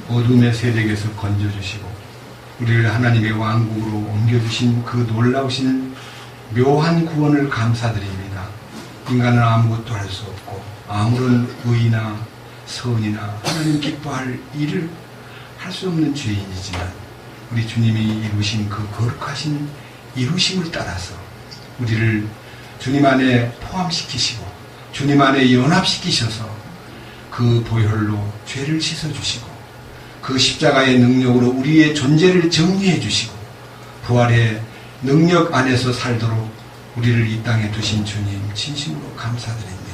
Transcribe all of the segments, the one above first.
어둠의 세력에서 건져주시고 우리를 하나님의 왕국으로 옮겨주신 그 놀라우신 묘한 구원을 감사드립니다. 인간은 아무것도 할 수 없고 아무런 의나 선이나 하나님 기뻐할 일을 할 수 없는 죄인이지만 우리 주님이 이루신 그 거룩하신 이루심을 따라서 우리를 주님 안에 포함시키시고 주님 안에 연합시키셔서 그 보혈로 죄를 씻어주시고 그 십자가의 능력으로 우리의 존재를 정리해 주시고 부활의 능력 안에서 살도록 우리를 이 땅에 두신 주님 진심으로 감사드립니다.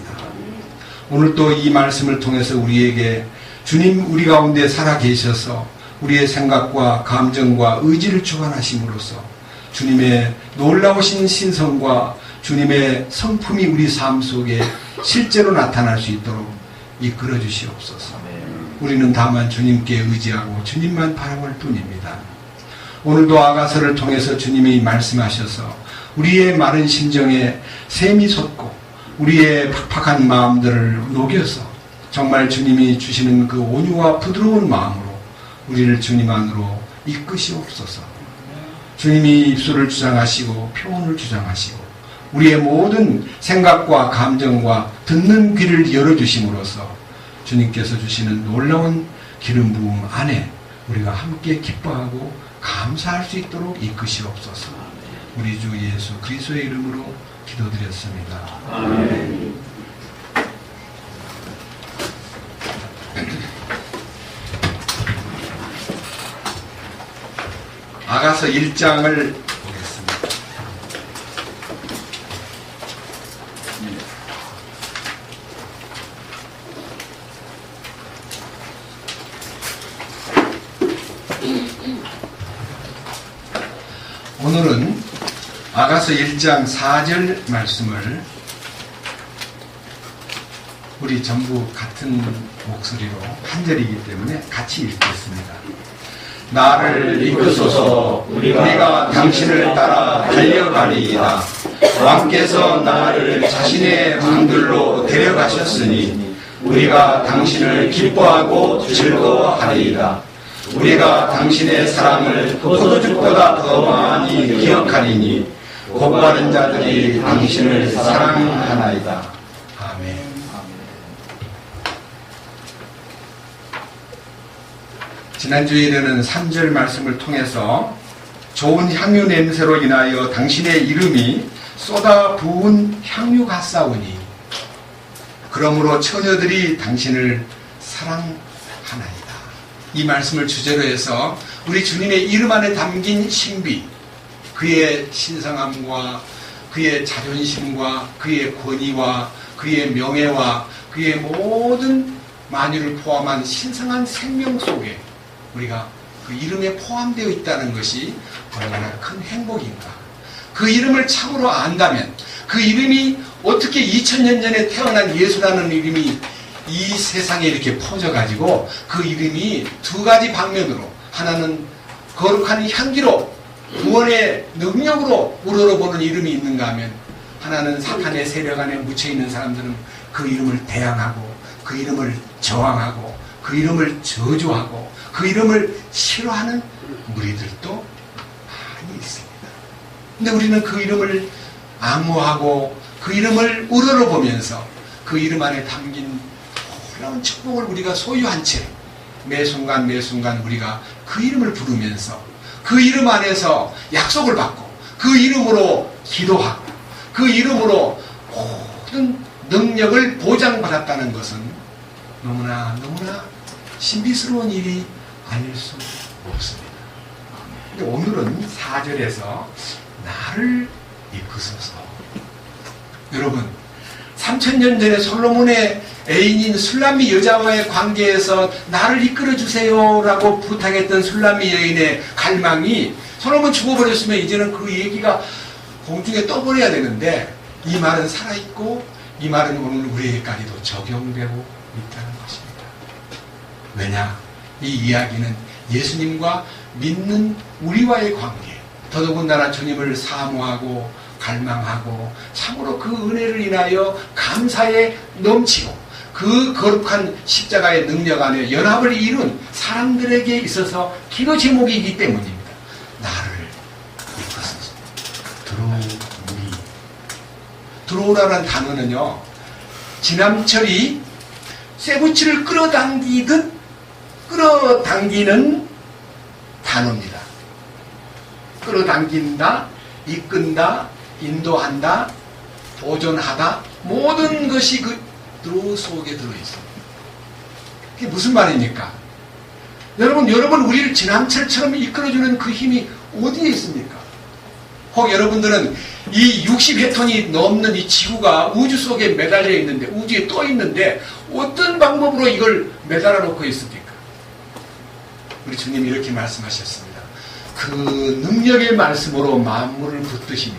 오늘 또 이 말씀을 통해서 우리에게 주님 우리 가운데 살아계셔서 우리의 생각과 감정과 의지를 주관하심으로써 주님의 놀라우신 신성과 주님의 성품이 우리 삶 속에 실제로 나타날 수 있도록 이끌어 주시옵소서. 우리는 다만 주님께 의지하고 주님만 바라볼 뿐입니다. 오늘도 아가서를 통해서 주님이 말씀하셔서 우리의 마른 심정에 샘이 솟고 우리의 팍팍한 마음들을 녹여서 정말 주님이 주시는 그 온유와 부드러운 마음으로 우리를 주님 안으로 이끄시옵소서. 주님이 입술을 주장하시고 표현을 주장하시고 우리의 모든 생각과 감정과 듣는 귀를 열어주심으로써 주님께서 주시는 놀라운 기름 부음 안에 우리가 함께 기뻐하고 감사할 수 있도록 이끄시옵소서. 우리 주 예수 그리스도의 이름으로 기도드렸습니다. 아멘. 아가서 1장을 보겠습니다. 오늘은 아가서 1장 4절 말씀을 우리 전부 같은 목소리로 한 절이기 때문에 같이 읽겠습니다. 나를 이끄소서. 우리가 당신을 따라 달려가리이다. 왕께서 나를 자신의 방들로 데려가셨으니 우리가 당신을 기뻐하고 즐거워하리이다. 우리가 당신의 사랑을 포도주보다 더 많이 기억하리니 곧바른 자들이 당신을 사랑하나이다. 아멘. 지난 주일에는 3절 말씀을 통해서 좋은 향유 냄새로 인하여 당신의 이름이 쏟아 부은 향유 같사오니 그러므로 처녀들이 당신을 사랑하나이다. 이 말씀을 주제로 해서 우리 주님의 이름 안에 담긴 신비, 그의 신성함과 그의 자존심과 그의 권위와 그의 명예와 그의 모든 만유를 포함한 신성한 생명 속에 우리가 그 이름에 포함되어 있다는 것이 얼마나 큰 행복인가. 그 이름을 참으로 안다면 그 이름이 어떻게 2000년 전에 태어난 예수라는 이름이 이 세상에 이렇게 퍼져가지고 그 이름이 두 가지 방면으로 하나는 거룩한 향기로 구원의 능력으로 우러러보는 이름이 있는가 하면 하나는 사탄의 세력 안에 묻혀있는 사람들은 그 이름을 대항하고 그 이름을 저항하고 그 이름을 저주하고 그 이름을 싫어하는 무리들도 많이 있습니다. 근데 우리는 그 이름을 앙호하고 그 이름을 우러러보면서 그 이름 안에 담긴 놀라운 축복을 우리가 소유한 채 매 순간 매 순간 우리가 그 이름을 부르면서 그 이름 안에서 약속을 받고 그 이름으로 기도하고 그 이름으로 모든 능력을 보장받았다는 것은 너무나 신비스러운 일이 아닐 수 없습니다. 근데 오늘은 4절에서 나를 이끄소서. 여러분 3000년 전에 솔로몬의 애인인 술람미 여자와의 관계에서 나를 이끌어주세요 라고 부탁했던 술람미 여인의 갈망이 솔로몬 죽어버렸으면 이제는 그 얘기가 공중에 떠버려야 되는데 이 말은 살아있고 이 말은 오늘 우리에게까지도 적용되고 있다는 것입니다. 왜냐? 이 이야기는 예수님과 믿는 우리와의 관계, 더더군다나 주님을 사모하고 갈망하고 참으로 그 은혜를 인하여 감사에 넘치고 그 거룩한 십자가의 능력 안에 연합을 이룬 사람들에게 있어서 기도 제목이기 때문입니다. 나를 이끌어서 들어오라는 단어는요, 지남철이 쇠붙이를 끌어당기듯 끌어당기는 단어입니다. 끌어당긴다, 이끈다, 인도한다, 보존하다, 모든 것이 그 들어 속에 들어있습니다. 그게 무슨 말입니까? 여러분 우리를 지남철처럼 이끌어주는 그 힘이 어디에 있습니까? 혹 여러분들은 이 60회톤이 넘는 이 지구가 우주 속에 매달려 있는데, 우주에 떠 있는데 어떤 방법으로 이걸 매달아 놓고 있습니까? 우리 주님이 이렇게 말씀하셨습니다. 그 능력의 말씀으로 만물을 붙드시며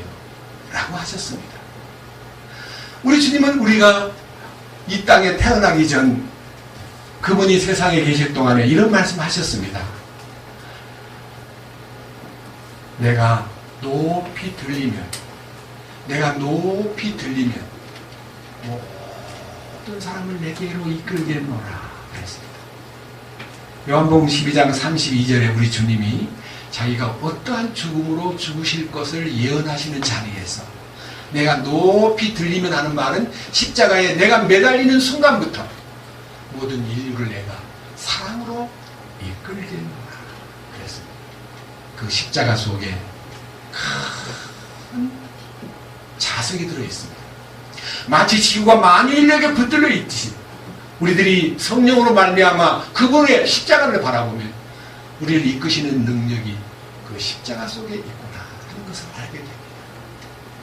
라고 하셨습니다. 우리 주님은 우리가 이 땅에 태어나기 전 그분이 세상에 계실 동안에 이런 말씀하셨습니다. 내가 높이 들리면 모든 사람을 내게로 이끌겠노라 그랬습니다. 요한복음 12장 32절에 우리 주님이 자기가 어떠한 죽음으로 죽으실 것을 예언하시는 자리에서 내가 높이 들리면 하는 말은 십자가에 내가 매달리는 순간부터 모든 인류를 내가 사랑으로 이끌겠노라 그랬습니다. 그 십자가 속에 큰 자석이 들어있습니다. 마치 지구가 만유 인력에 붙들려 있듯이 우리들이 성령으로 말미암아 그분의 십자가를 바라보면 우리를 이끄시는 능력이 그 십자가 속에 있구나 하는 것을 알게 됩니다.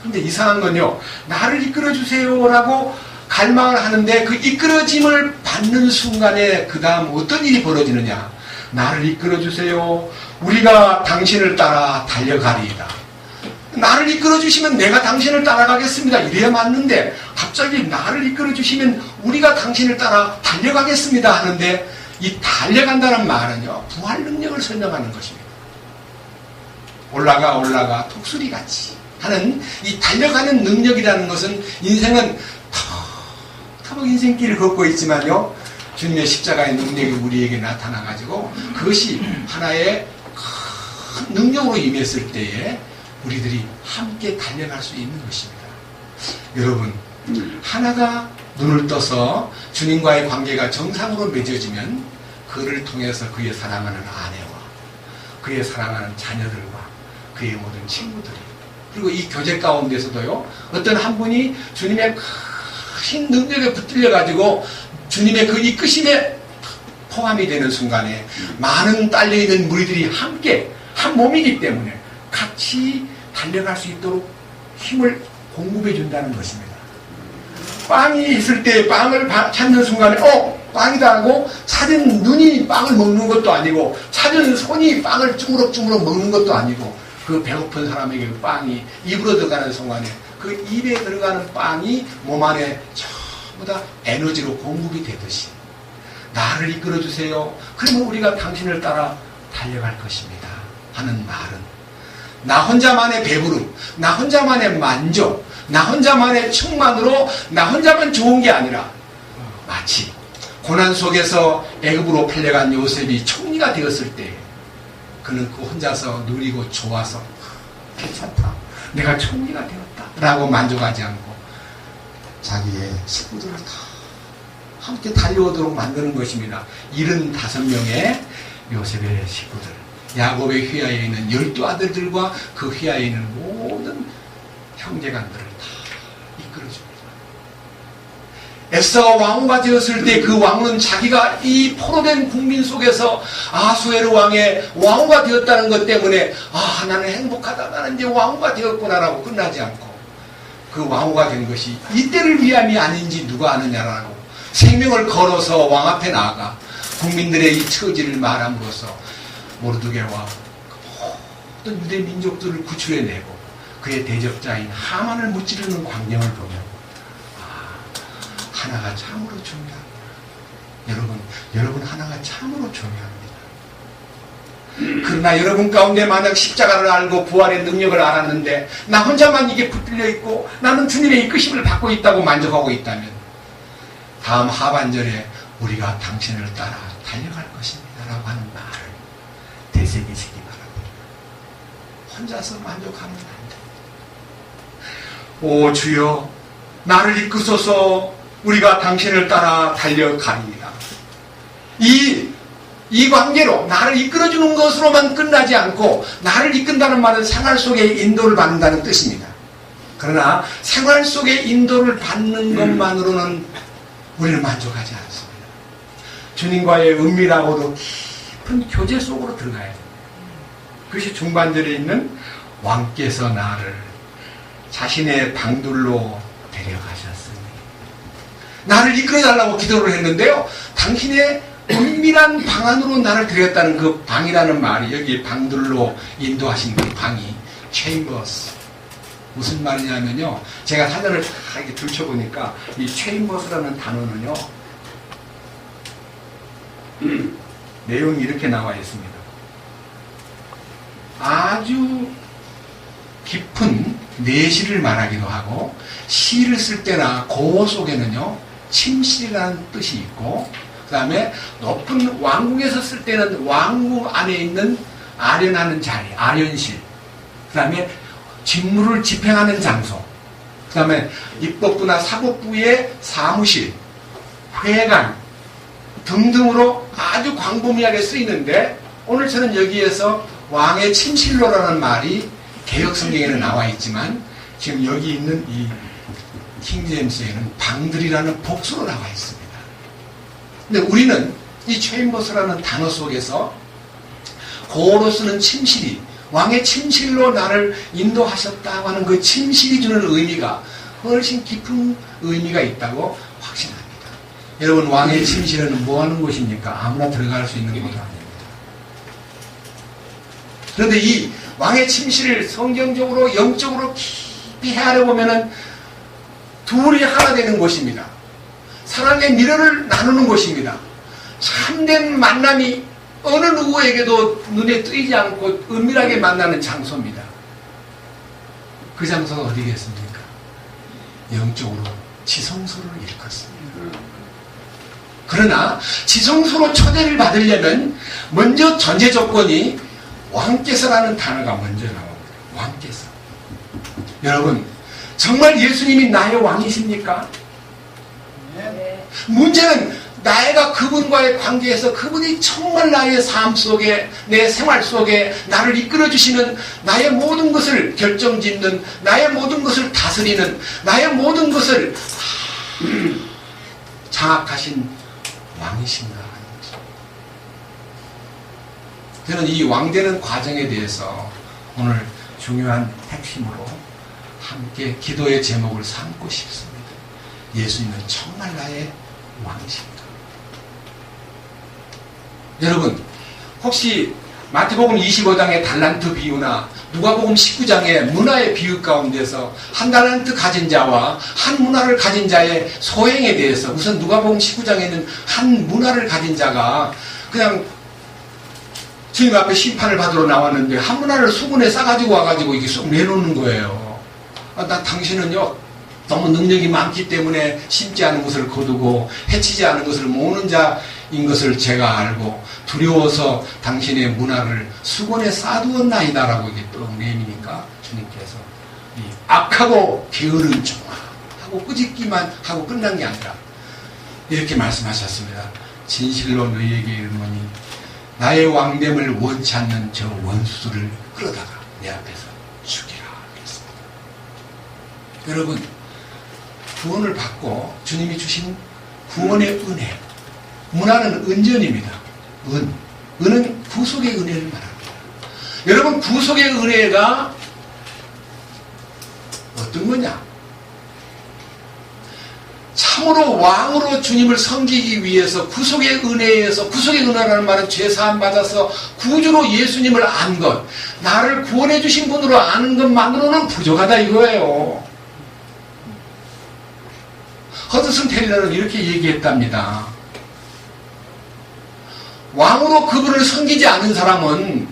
그런데 이상한 건요, 나를 이끌어주세요라고 갈망을 하는데 그 이끌어짐을 받는 순간에 그 다음 어떤 일이 벌어지느냐. 나를 이끌어주세요. 우리가 당신을 따라 달려가리이다. 나를 이끌어주시면 내가 당신을 따라가겠습니다. 이래야 맞는데 갑자기 나를 이끌어주시면 우리가 당신을 따라 달려가겠습니다 하는데, 이 달려간다는 말은요, 부활 능력을 설명하는 것입니다. 올라가 독수리같이 하는 이 달려가는 능력이라는 것은, 인생은 턱턱 인생길을 걷고 있지만요, 주님의 십자가의 능력이 우리에게 나타나가지고 그것이 하나의 큰 능력으로 임했을 때에 우리들이 함께 달려갈 수 있는 것입니다. 여러분, 하나가 눈을 떠서 주님과의 관계가 정상으로 맺어지면 그를 통해서 그의 사랑하는 아내와 그의 사랑하는 자녀들과 그의 모든 친구들이, 그리고 이 교제 가운데서도요, 어떤 한 분이 주님의 큰 능력에 붙들려 가지고 주님의 그 이끄심에 포함이 되는 순간에 많은 딸려있는 무리들이 함께 한 몸이기 때문에 같이 달려갈 수 있도록 힘을 공급해 준다는 것입니다. 빵이 있을 때 빵을 찾는 순간에 빵이다 하고 찾은 눈이 빵을 먹는 것도 아니고 찾은 손이 빵을 주무럭주무럭 먹는 것도 아니고, 그 배고픈 사람에게 빵이 입으로 들어가는 순간에 그 입에 들어가는 빵이 몸 안에 전부 다 에너지로 공급이 되듯이 나를 이끌어주세요. 그러면 우리가 당신을 따라 달려갈 것입니다 하는 말은, 나 혼자만의 배부름, 나 혼자만의 만족, 나 혼자만의 충만으로 나 혼자만 좋은 게 아니라, 마치 고난 속에서 애굽으로 팔려간 요셉이 총리가 되었을 때 그는 그 혼자서 누리고 좋아서 괜찮다, 내가 총리가 되었다 라고 만족하지 않고 자기의 식구들을 다 함께 달려오도록 만드는 것입니다. 75명의 요셉의 식구들, 야곱의 휘하에 있는 12아들들과 그 휘하에 있는 모든 형제간들을 다 이끌어줍니다. 에스더가 왕후가 되었을 때 그 왕은 자기가 이 포로된 국민 속에서 아수에르 왕의 왕후가 되었다는 것 때문에 나는 행복하다, 나는 이제 왕후가 되었구나라고 끝나지 않고, 그 왕후가 된 것이 이때를 위함이 아닌지 누가 아느냐라고 생명을 걸어서 왕 앞에 나아가 국민들의 이 처지를 말함으로써 모르드게와 모든 유대 민족들을 구출해내고 그의 대적자인 하만을 무찌르는 광경을 보면 하나가 참으로 중요합니다. 여러분 하나가 참으로 중요합니다. 그러나 여러분 가운데 만약 십자가를 알고 부활의 능력을 알았는데 나 혼자만 이게 붙들려 있고 나는 주님의 이끄심을 받고 있다고 만족하고 있다면, 다음 하반절에 우리가 당신을 따라 달려갈 것입니다 라고 하는 말을 되새기시기 바랍니다. 혼자서 만족하면 안 돼요. 오 주여, 나를 이끄소서. 우리가 당신을 따라 달려가리이다. 이 관계로 나를 이끌어주는 것으로만 끝나지 않고, 나를 이끈다는 말은 생활 속에 인도를 받는다는 뜻입니다. 그러나 생활 속에 인도를 받는 것만으로는 우리는 만족하지 않습니다. 주님과의 은밀하고도 깊은 교제 속으로 들어가야 됩니다. 그것이 중반절에 있는 왕께서 나를 자신의 방들로 데려가셨으니, 나를 이끌어달라고 기도를 했는데요, 당신의 은밀한 방 안으로 나를 데렸다는 그 방이라는 말이, 여기 방들로 인도하신 그 방이 체인버스. 무슨 말이냐면요, 제가 사전을 다 이렇게 들춰보니까 이 체인버스라는 단어는요, 내용이 이렇게 나와 있습니다. 아주 깊은 내시를 말하기도 하고, 시를 쓸 때나 고어 속에는요 침실이라는 뜻이 있고, 그 다음에 높은 왕궁에서 쓸 때는 왕궁 안에 있는 아련하는 자리, 아련실, 그 다음에 직무를 집행하는 장소, 그 다음에 입법부나 사법부의 사무실, 회관 등등으로 아주 광범위하게 쓰이는데, 오늘 저는 여기에서 왕의 침실로라는 말이 개혁성경에는 나와 있지만, 지금 여기 있는 이 킹제임스에는 방들이라는 복수로 나와 있습니다. 근데 우리는 이 체인버스라는 단어 속에서 고어로 쓰는 침실이, 왕의 침실로 나를 인도하셨다고 하는 그 침실이 주는 의미가 훨씬 깊은 의미가 있다고 확신합니다. 여러분, 왕의 침실은 뭐 하는 곳입니까? 아무나 들어갈 수 있는 곳은 아닙니다. 그런데 이 왕의 침실을 성경적으로 영적으로 깊이 헤아려 보면은 둘이 하나 되는 곳입니다. 사랑의 미련을 나누는 곳입니다. 참된 만남이 어느 누구에게도 눈에 띄지 않고 은밀하게 만나는 장소입니다. 그 장소가 어디겠습니까? 영적으로 지성소를 일컫습니다. 그러나 지성소로 초대를 받으려면 먼저 전제 조건이 왕께서라는 단어가 먼저 나옵니다. 왕께서. 여러분, 정말 예수님이 나의 왕이십니까? 네. 문제는 나이가 그분과의 관계에서 그분이 정말 나의 삶 속에, 내 생활 속에 나를 이끌어주시는, 나의 모든 것을 결정짓는, 나의 모든 것을 다스리는, 나의 모든 것을 장악하신 왕이신가 하는 거죠. 저는 이 왕되는 과정에 대해서 오늘 중요한 핵심으로 함께 기도의 제목을 삼고 싶습니다. 예수님은 정말 나의 왕이십니다. 여러분, 혹시 마태복음 25장의 달란트 비유나 누가복음 19장의 문화의 비유 가운데서 한 달란트 가진 자와 한 문화를 가진 자의 소행에 대해서, 우선 누가복음 19장에는 한 문화를 가진 자가 그냥 주님 앞에 심판을 받으러 나왔는데 한 문화를 수군에 싸가지고 와가지고 이게 쏙 내놓는 거예요. 나 당신은요 너무 능력이 많기 때문에 심지 않은 것을 거두고 해치지 않은 것을 모으는 자인 것을 제가 알고 두려워서 당신의 문화를 수건에 쌓아두었나이다라고 이게 또 내미니까 주님께서 이 악하고 게으른 종아 하고 꾸짖기만 하고 끝난 게 아니라 이렇게 말씀하셨습니다. 진실로 너희에게 이르노니 나의 왕됨을 원치 않는 저 원수들을 끌어다가 내 앞에서 죽이라 그랬습니다. 여러분, 구원을 받고 주님이 주신 구원의 은혜, 문화는 은전입니다. 은은 구속의 은혜를 말합니다. 여러분, 구속의 은혜가 어떤 거냐? 참으로 왕으로 주님을 섬기기 위해서 구속의 은혜에서, 구속의 은혜라는 말은 죄사함 받아서 구주로 예수님을 안 것, 나를 구원해 주신 분으로 아는 것만으로는 부족하다 이거예요. 허드슨 테일러는 이렇게 얘기했답니다. 왕으로 그분을 섬기지 않은 사람은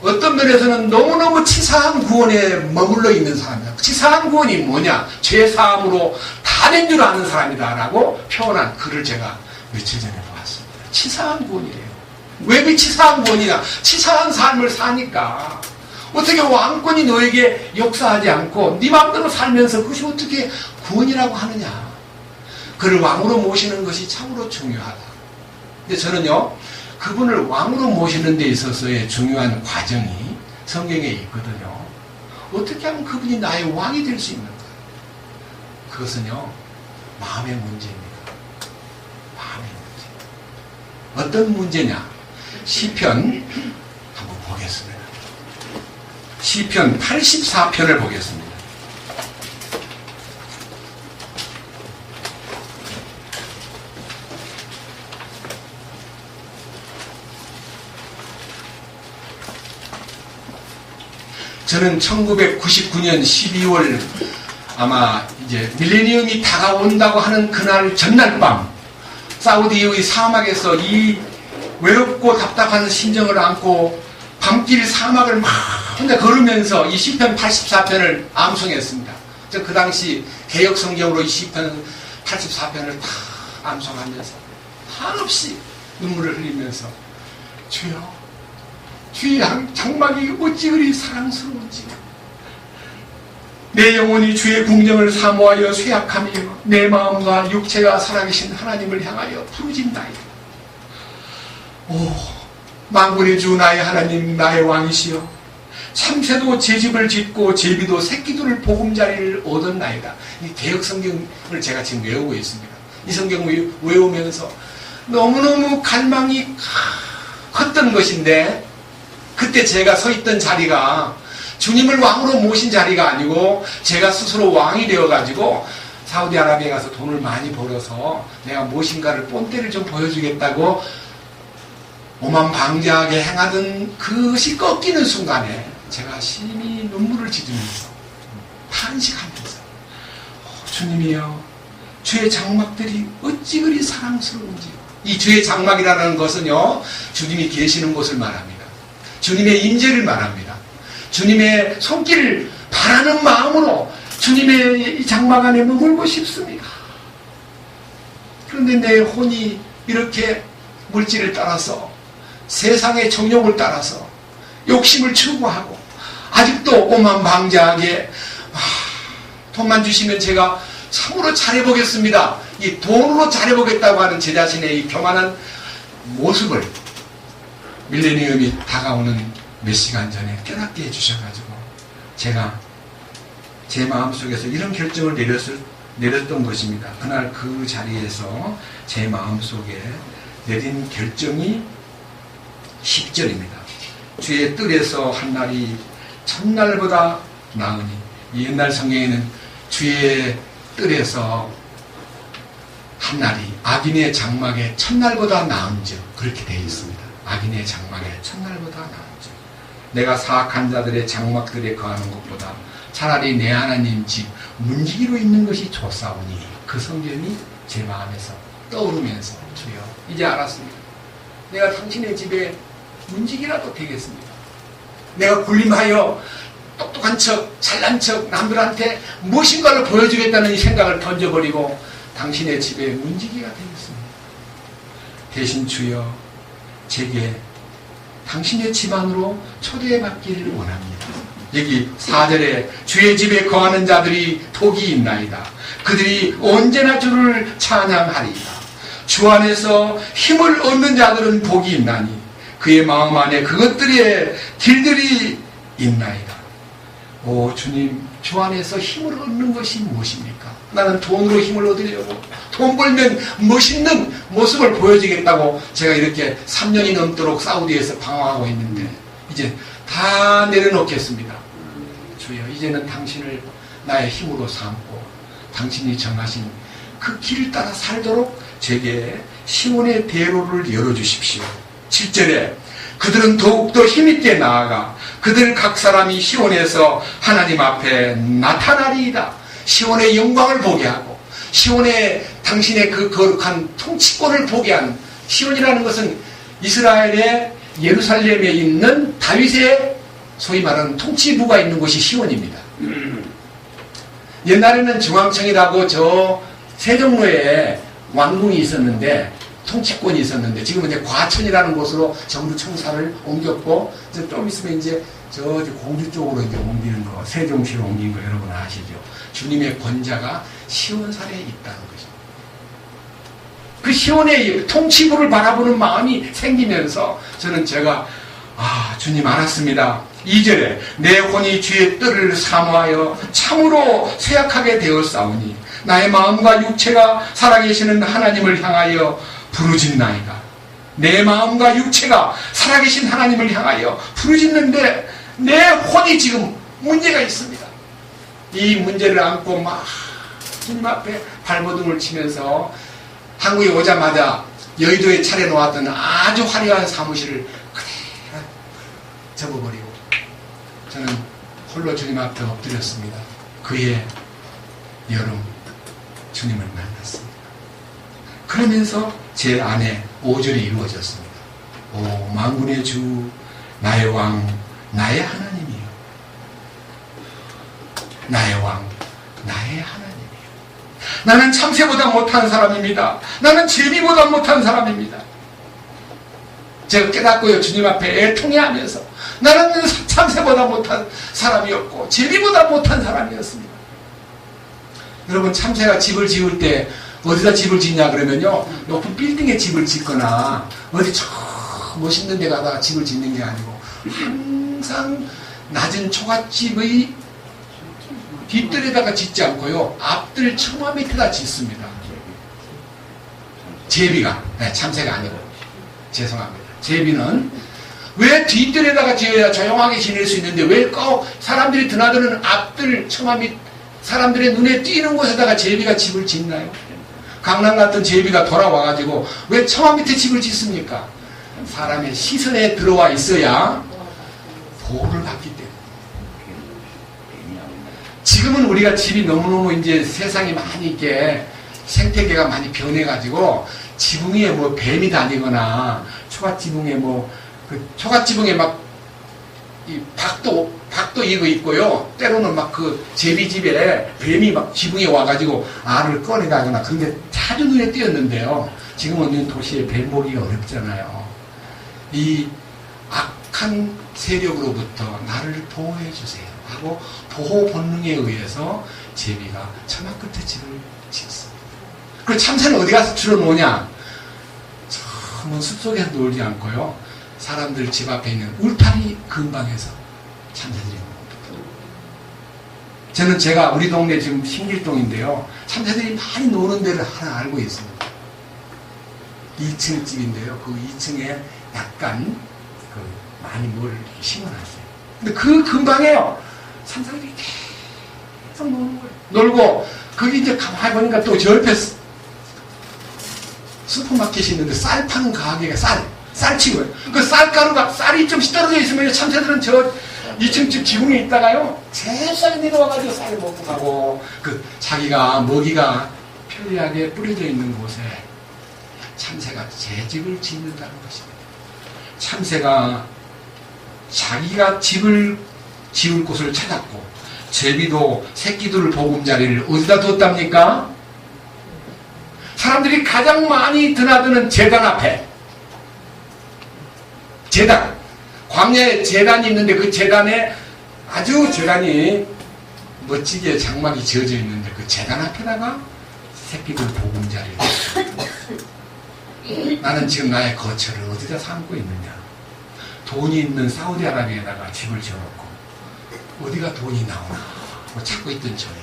어떤 면에서는 너무너무 치사한 구원에 머물러 있는 사람이다. 치사한 구원이 뭐냐? 죄사함으로 다 아닌 줄 아는 사람이다라고 표현한 글을 제가 며칠 전에 보았습니다. 치사한 구원이래요. 왜 치사한 구원이냐? 치사한 삶을 사니까. 어떻게 왕권이 너에게 역사하지 않고 네 마음대로 살면서 그것이 어떻게 구원이라고 하느냐? 그를 왕으로 모시는 것이 참으로 중요하다. 근데 저는요, 그분을 왕으로 모시는 데 있어서의 중요한 과정이 성경에 있거든요. 어떻게 하면 그분이 나의 왕이 될 수 있는가? 그것은요, 마음의 문제입니다. 마음의 문제. 어떤 문제냐? 시편 한번 보겠습니다. 시편 84편을 보겠습니다. 저는 1999년 12월 아마 이제 밀레니엄이 다가온다고 하는 그날 전날 밤 사우디의 사막에서 이 외롭고 답답한 심정을 안고 밤길 사막을 막 혼자 걸으면서 이 시편 84편을 암송했습니다. 저 그 당시 개역 성경으로 이 시편 84편을 다 암송하면서 한없이 눈물을 흘리면서 주여, 주의 장막이 어찌 그리 사랑스러운지, 내 영혼이 주의 궁정을 사모하여 쇠약하며 내 마음과 육체가 살아계신 하나님을 향하여 부르짖나이다. 오, 만군의 주 나의 하나님, 나의 왕이시여, 참새도 제 집을 짓고 제비도 새끼들을 보금자리를 얻었나이다. 이 개역 성경을 제가 지금 외우고 있습니다. 이 성경을 외우면서 너무너무 갈망이 컸던 것인데, 그때 제가 서 있던 자리가 주님을 왕으로 모신 자리가 아니고 제가 스스로 왕이 되어가지고 사우디아라비아에 가서 돈을 많이 벌어서 내가 무엇인가를 본때를 좀 보여주겠다고 오만방자하게 행하던 그것이 꺾이는 순간에 제가 심히 눈물을 짖으면서 탄식하면서 주님이여, 주의 장막들이 어찌 그리 사랑스러운지. 이 주의 장막이라는 것은요, 주님이 계시는 곳을 말합니다. 주님의 임재를 말합니다. 주님의 손길을 바라는 마음으로 주님의 이 장막 안에 머물고 싶습니다. 그런데 내 혼이 이렇게 물질을 따라서, 세상의 정욕을 따라서 욕심을 추구하고 아직도 오만방자하게 돈만 주시면 제가 참으로 잘해보겠습니다, 이 돈으로 잘해보겠다고 하는 제 자신의 이 교만한 모습을 밀레니엄이 다가오는 몇 시간 전에 깨닫게 해주셔가지고 제가 제 마음속에서 이런 결정을 내렸던 것입니다. 그날 그 자리에서 제 마음속에 내린 결정이 10절입니다. 주의 뜰에서 한 날이 첫날보다 나으니. 이 옛날 성경에는 주의 뜰에서 한 날이 악인의 장막에 첫날보다 나은즉 그렇게 되어 있습니다. 악인의 장막에 첫날보다 나은즉 내가 사악한 자들의 장막들에 거하는 것보다 차라리 내 하나님 집 문지기로 있는 것이 좋사오니. 그 성경이 제 마음에서 떠오르면서 주여, 이제 알았습니다. 내가 당신의 집에 문지기라도 되겠습니다. 내가 군림하여 똑똑한 척, 잘난 척, 남들한테 무엇인가를 보여주겠다는 이 생각을 던져버리고 당신의 집에 문지기가 되겠습니다. 대신 주여, 제게 당신의 집 안으로 초대받기를 원합니다. 여기 4절에 주의 집에 거하는 자들이 복이 있나이다. 그들이 언제나 주를 찬양하리이다. 주 안에서 힘을 얻는 자들은 복이 있나니 그의 마음 안에 그것들의 길들이 있나이다. 오 주님, 주 안에서 힘을 얻는 것이 무엇입니까? 나는 돈으로 힘을 얻으려고, 돈 벌면 멋있는 모습을 보여주겠다고 제가 이렇게 3년이 넘도록 사우디에서 방황하고 있는데 이제 다 내려놓겠습니다. 주여, 이제는 당신을 나의 힘으로 삼고 당신이 정하신 그 길을 따라 살도록 제게 시온의 대로를 열어주십시오. 7절에 그들은 더욱더 힘있게 나아가 그들 각 사람이 시온에서 하나님 앞에 나타나리이다. 시온의 영광을 보게 하고 시온의 당신의 그 거룩한 통치권을 보게 한, 시온이라는 것은 이스라엘의 예루살렘에 있는 다윗의 소위 말하는 통치부가 있는 곳이 시온입니다. 옛날에는 중앙청이라고 저 세종로에 왕궁이 있었는데 통치권이 있었는데 지금은 이제 과천이라는 곳으로 정부 청사를 옮겼고 이제 좀 있으면 이제 저 공주 쪽으로 이제 옮기는 거, 세종시로 옮긴 거 여러분 아시죠? 주님의 권자가 시온산에 있다는 거죠. 그 시온의 통치부를 바라보는 마음이 생기면서 저는 주님 알았습니다. 2절에 내 혼이 주의 뜻을 사모하여 참으로 쇠약하게 되었사오니 나의 마음과 육체가 살아계시는 하나님을 향하여 부르짖나이다. 내 마음과 육체가 살아계신 하나님을 향하여 부르짖는데 내 혼이 지금 문제가 있습니다. 이 문제를 안고 막 주님 앞에 발버둥을 치면서 한국에 오자마자 여의도에 차려놓았던 아주 화려한 사무실을 그대로 접어버리고 저는 홀로 주님 앞에 엎드렸습니다. 그의 여름 주님을 만났습니다. 그러면서 제 안에 5절이 이루어졌습니다. 오 만군의 주 나의 왕 나의 하나님이요. 나의 왕 나의 하나님이요. 나는 참새보다 못한 사람입니다. 나는 제비보다 못한 사람입니다. 제가 깨닫고요. 주님 앞에 애통해하면서 나는 참새보다 못한 사람이었고 제비보다 못한 사람이었습니다. 여러분 참새가 집을 지을 때 어디다 집을 짓냐 그러면요 높은 빌딩에 집을 짓거나 어디 저 멋있는 데 가다가 집을 짓는 게 아니고 항상 낮은 초가집의 뒷뜰에다가 짓지 않고요 앞뜰 처마 밑에다 짓습니다. 제비가 참새가 아니고 죄송합니다. 제비는 왜 뒷뜰에다가 지어야 조용하게 지낼 수 있는데 왜 꼭 사람들이 드나드는 앞뜰 처마 밑 사람들의 눈에 띄는 곳에다가 제비가 집을 짓나요? 강남 같은 제비가 돌아와가지고 왜 처마 밑에 집을 짓습니까? 사람의 시선에 들어와 있어야 보호를 받기 때문에. 지금은 우리가 집이 너무너무 이제 세상이 많이 이렇게 생태계가 많이 변해가지고 지붕에 뭐 뱀이 다니거나 초가지붕에 초가지붕에 막 이 박도 이거 있고요. 때로는 막 그 제비집에 뱀이 막 지붕에 와가지고 알을 꺼내가거나 그런 게 자주 눈에 띄었는데요. 지금은 도시에 뱀 보기가 어렵잖아요. 이 악한 세력으로부터 나를 보호해 주세요 하고 보호 본능에 의해서 제비가 처마 끝에 집을 짓습니다. 그리고 참새는 어디 가서 주로 노냐? 처음은 숲속에서 놀지 않고요. 사람들 집 앞에 있는 울타리 근방에서 참새들이 놉니다. 저는 우리 동네 지금 신길동인데요. 참새들이 많이 노는 데를 하나 알고 있습니다. 2층 집인데요. 그 2층에 약간 많이 뭘 심어놨어요. 근데 그 근방에요. 참새들이 계속 노는 거예요. 놀고 거기 이제 가만히 보니까 또 저 옆에 슈퍼마켓이 있는데 쌀 파는 가게가 쌀치고요. 그 쌀가루가 쌀이 좀씩 떨어져 있으면 참새들은 저 2층 집 지붕에 있다가요. 잽싸게 내려와가지고 쌀을 먹고 가고 자기가 먹이가 편리하게 뿌려져 있는 곳에 참새가 제 집을 짓는다는 것입니다. 참새가 자기가 집을 지을 곳을 찾았고 제비도 새끼들 보금자리를 어디다 뒀답니까? 사람들이 가장 많이 드나드는 제단 앞에 제단 광야에 제단이 있는데 그 제단에 아주 제단이 멋지게 장막이 지어져 있는데 그 제단 앞에다가 새끼들 보금자리를 나는 지금 나의 거처를 어디다 삼고 있느냐? 돈이 있는 사우디아라비아에다가 집을 지어놓고 어디가 돈이 나오나 찾고 있던 저에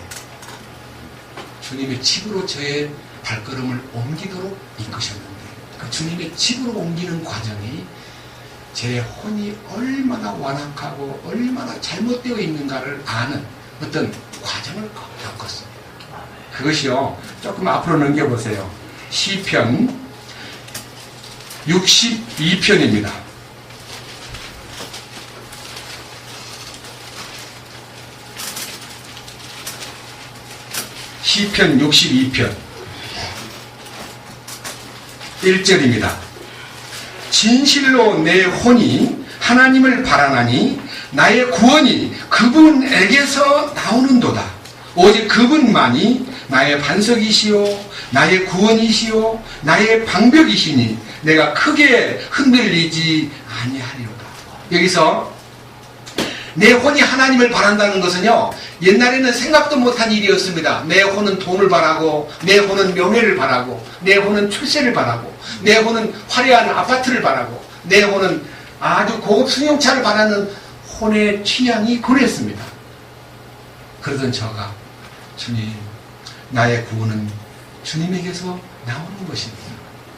주님의 집으로 저의 발걸음을 옮기도록 이끄셨는데 그 주님의 집으로 옮기는 과정이 제 혼이 얼마나 완악하고 얼마나 잘못되어 있는가를 아는 어떤 과정을 겪었습니다. 그것이요. 조금 앞으로 넘겨보세요. 시편 62편입니다. 시편 62편 1절입니다. 진실로 내 혼이 하나님을 바라나니 나의 구원이 그분에게서 나오는도다. 오직 그분만이 나의 반석이시오 나의 구원이시오 나의 방벽이시니 내가 크게 흔들리지 아니하리로다. 여기서 내 혼이 하나님을 바란다는 것은요, 옛날에는 생각도 못한 일이었습니다. 내 혼은 돈을 바라고, 내 혼은 명예를 바라고, 내 혼은 출세를 바라고, 내 혼은 화려한 아파트를 바라고, 내 혼은 아주 고급 승용차를 바라는 혼의 취향이 그랬습니다. 그러던 저가 주님, 나의 구원은 주님에게서 나오는 것입니다.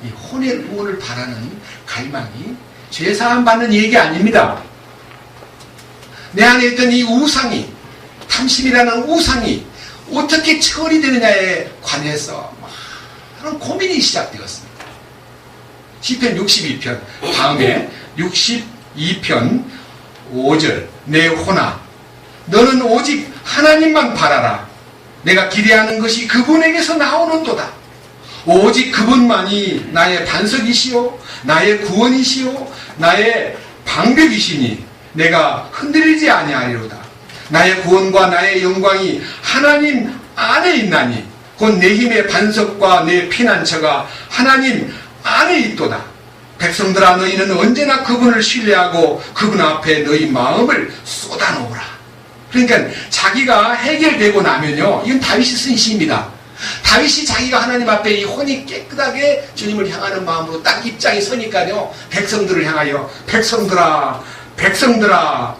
이 혼의 구원을 바라는 갈망이 죄사함 받는 얘기 아닙니다. 내 안에 있던 이 우상이, 탐심이라는 우상이 어떻게 처리되느냐에 관해서 많은 고민이 시작되었습니다. 시편 62편 다음에 62편 5절 내 혼아 너는 오직 하나님만 바라라. 내가 기대하는 것이 그분에게서 나오는도다. 오직 그분만이 나의 반석이시오 나의 구원이시오 나의 방벽이시니 내가 흔들리지 아니하리로다. 나의 구원과 나의 영광이 하나님 안에 있나니 곧 내 힘의 반석과 내 피난처가 하나님 안에 있도다. 백성들아 너희는 언제나 그분을 신뢰하고 그분 앞에 너희 마음을 쏟아놓으라. 그러니까 자기가 해결되고 나면요, 이건 다윗이 쓴 시입니다. 다윗이 자기가 하나님 앞에 이 혼이 깨끗하게 주님을 향하는 마음으로 딱 입장이 서니까요, 백성들을 향하여 백성들아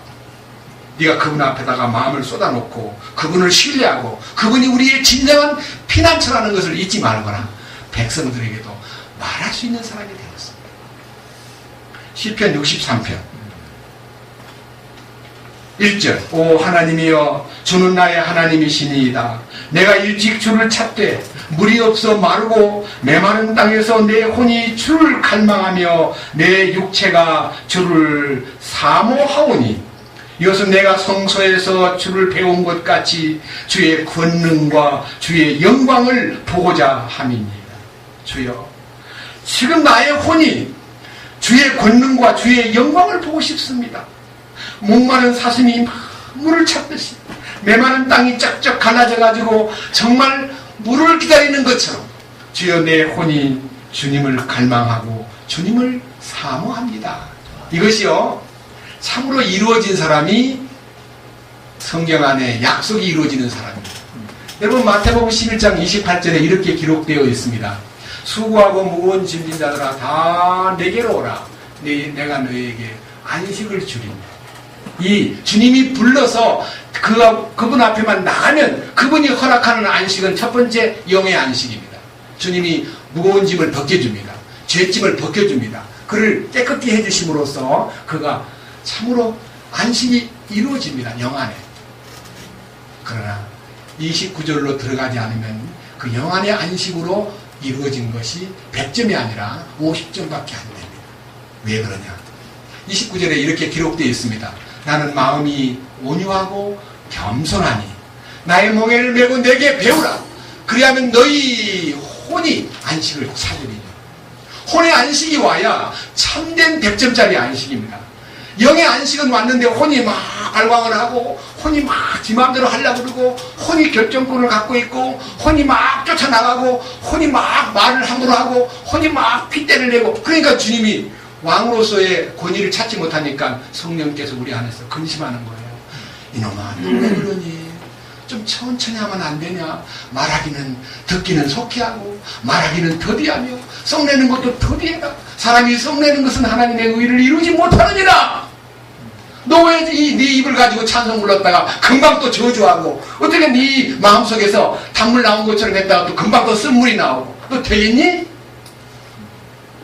네가 그분 앞에다가 마음을 쏟아놓고 그분을 신뢰하고 그분이 우리의 진정한 피난처라는 것을 잊지 말거나 백성들에게도 말할 수 있는 사람이 되었습니다. 시편 63편 1절 오 하나님이여 주는 나의 하나님이시니이다. 내가 일찍 주를 찾되 물이 없어 마르고 메마른 땅에서 내 혼이 주를 갈망하며 내 육체가 주를 사모하오니 이것은 내가 성소에서 주를 배운 것 같이 주의 권능과 주의 영광을 보고자 함이니이다. 주여 지금 나의 혼이 주의 권능과 주의 영광을 보고 싶습니다. 목마른 사슴이 물을 찾듯이 메마른 땅이 쩍쩍 갈라져 가지고 정말 물을 기다리는 것처럼 주여 내 혼이 주님을 갈망하고 주님을 사모합니다. 이것이요 참으로 이루어진 사람이 성경 안에 약속이 이루어지는 사람입니다. 여러분 마태복음 11장 28절에 이렇게 기록되어 있습니다. 수고하고 무거운 짐진 자들아 다 내게로 오라. 내가 너희에게 안식을 주리니. 이 주님이 불러서 그분 앞에만 나가면 그분이 허락하는 안식은 첫 번째 영의 안식입니다. 주님이 무거운 짐을 벗겨줍니다. 죄짐을 벗겨줍니다. 그를 깨끗게 해주심으로써 그가 참으로 안식이 이루어집니다. 영 안에. 그러나 29절로 들어가지 않으면 그 영 안의 안식으로 이루어진 것이 100점이 아니라 50점밖에 안 됩니다. 왜 그러냐? 29절에 이렇게 기록되어 있습니다. 나는 마음이 온유하고 겸손하니 나의 멍에를 메고 내게 배우라. 그리하면 너희 혼이 안식을 찾으리니. 혼의 안식이 와야 참된 100점짜리 안식입니다. 영의 안식은 왔는데 혼이 막 발광을 하고 혼이 막 지 마음대로 하려고 그러고 혼이 결정권을 갖고 있고 혼이 막 쫓아나가고 혼이 막 말을 함부로 하고 혼이 막 핏대를 내고 그러니까 주님이 왕으로서의 권위를 찾지 못하니까 성령께서 우리 안에서 근심하는 거예요. 이놈아 왜 그러니? 좀 천천히 하면 안 되냐? 말하기는 듣기는 속히 하고 말하기는 더디하며 썩내는 것도 더디해라. 사람이 썩내는 것은 하나님의 의를 이루지 못하느니라. 너 왜 네 입을 가지고 찬송 불렀다가 금방 또 저주하고 어떻게 네 마음속에서 단물 나온 것처럼 했다가 또 금방 또 쓴물이 나오고 너 되겠니?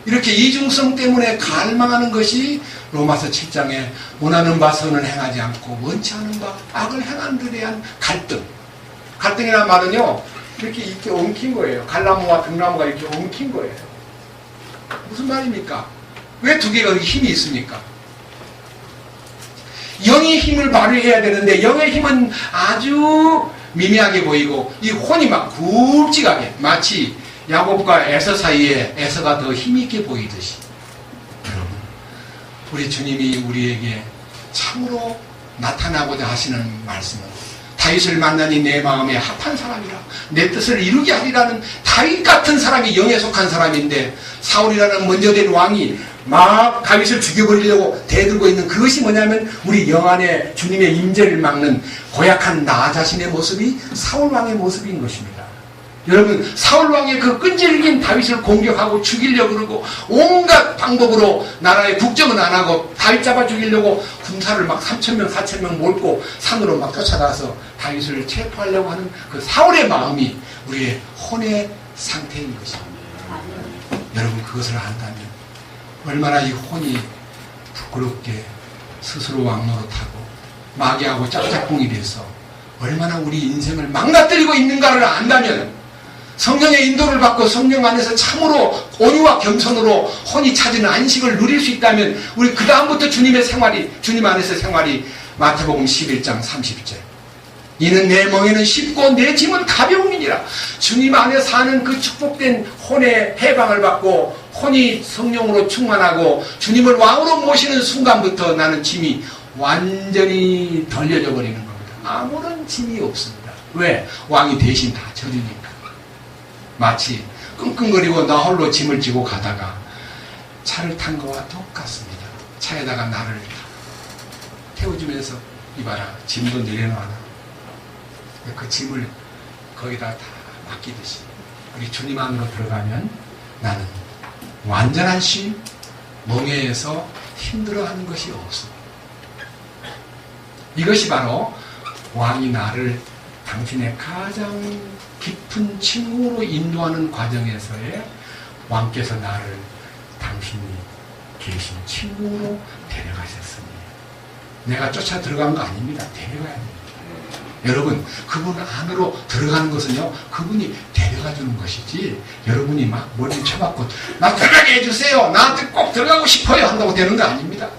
이렇게 이중성 때문에 갈망하는 것이 로마서 7장에 원하는 바 선을 행하지 않고 원치 않은 바 악을 행하는 데 대한 갈등. 갈등이라는 말은요 이렇게 엉킨 거예요. 갈나무와 등나무가 이렇게 엉킨 거예요. 무슨 말입니까? 왜 두 개가 힘이 있습니까? 영의 힘을 발휘해야 되는데 영의 힘은 아주 미미하게 보이고 이 혼이 막 굵직하게 마치 야곱과 에서 사이에 에서가 더 힘있게 보이듯이 여러분 우리 주님이 우리에게 참으로 나타나고자 하시는 말씀은 다윗을 만나니 내 마음에 합한 사람이라 내 뜻을 이루게 하리라는 다윗 같은 사람이 영에 속한 사람인데 사울이라는 먼저 된 왕이 막 다윗을 죽여버리려고 대들고 있는 그것이 뭐냐면 우리 영 안에 주님의 임재를 막는 고약한 나 자신의 모습이 사울왕의 모습인 것입니다. 여러분, 사울왕의 그 끈질긴 다윗을 공격하고 죽이려고 그러고 온갖 방법으로 나라의 국정은 안 하고 다윗 잡아 죽이려고 군사를 막 3,000명 4,000명 몰고 산으로 막 쫓아가서 다윗을 체포하려고 하는 그 사울의 마음이 우리의 혼의 상태인 것입니다. 여러분, 그것을 안다면 얼마나 이 혼이 부끄럽게 스스로 왕노릇하고 마귀하고 짝짝꿍이 돼서 얼마나 우리 인생을 망가뜨리고 있는가를 안다면, 성령의 인도를 받고 성령 안에서 참으로 온유와 겸손으로 혼이 찾은 안식을 누릴 수 있다면 우리 그 다음부터 주님의 생활이, 주님 안에서 생활이 마태복음 11장 30절 이는 내 멍에는 쉽고 내 짐은 가벼움이니라. 주님 안에 사는 그 축복된 혼의 해방을 받고 혼이 성령으로 충만하고 주님을 왕으로 모시는 순간부터 나는 짐이 완전히 덜려져 버리는 겁니다. 아무런 짐이 없습니다. 왜? 왕이 대신 다 져주니까. 마치 끙끙거리고 나 홀로 짐을 지고 가다가 차를 탄 거와 똑같습니다. 차에다가 나를 태워주면서 이봐라, 짐도 내려놔라. 그 짐을 거기다 다 맡기듯이 우리 주님 안으로 들어가면 나는 완전한 쉼, 멍에에서 힘들어하는 것이 없습니다. 이것이 바로 왕이 나를 당신의 가장 깊은 친구로 인도하는 과정에서의 왕께서 나를 당신이 계신 친구로 데려가셨습니다. 내가 쫓아 들어간 거 아닙니다. 데려가야 합니다. 여러분, 그분 안으로 들어가는 것은요, 그분이 데려가 주는 것이지 여러분이 막 머리를 쳐박고 나 들어가게 해주세요, 나한테 꼭 들어가고 싶어요 한다고 되는 거 아닙니다.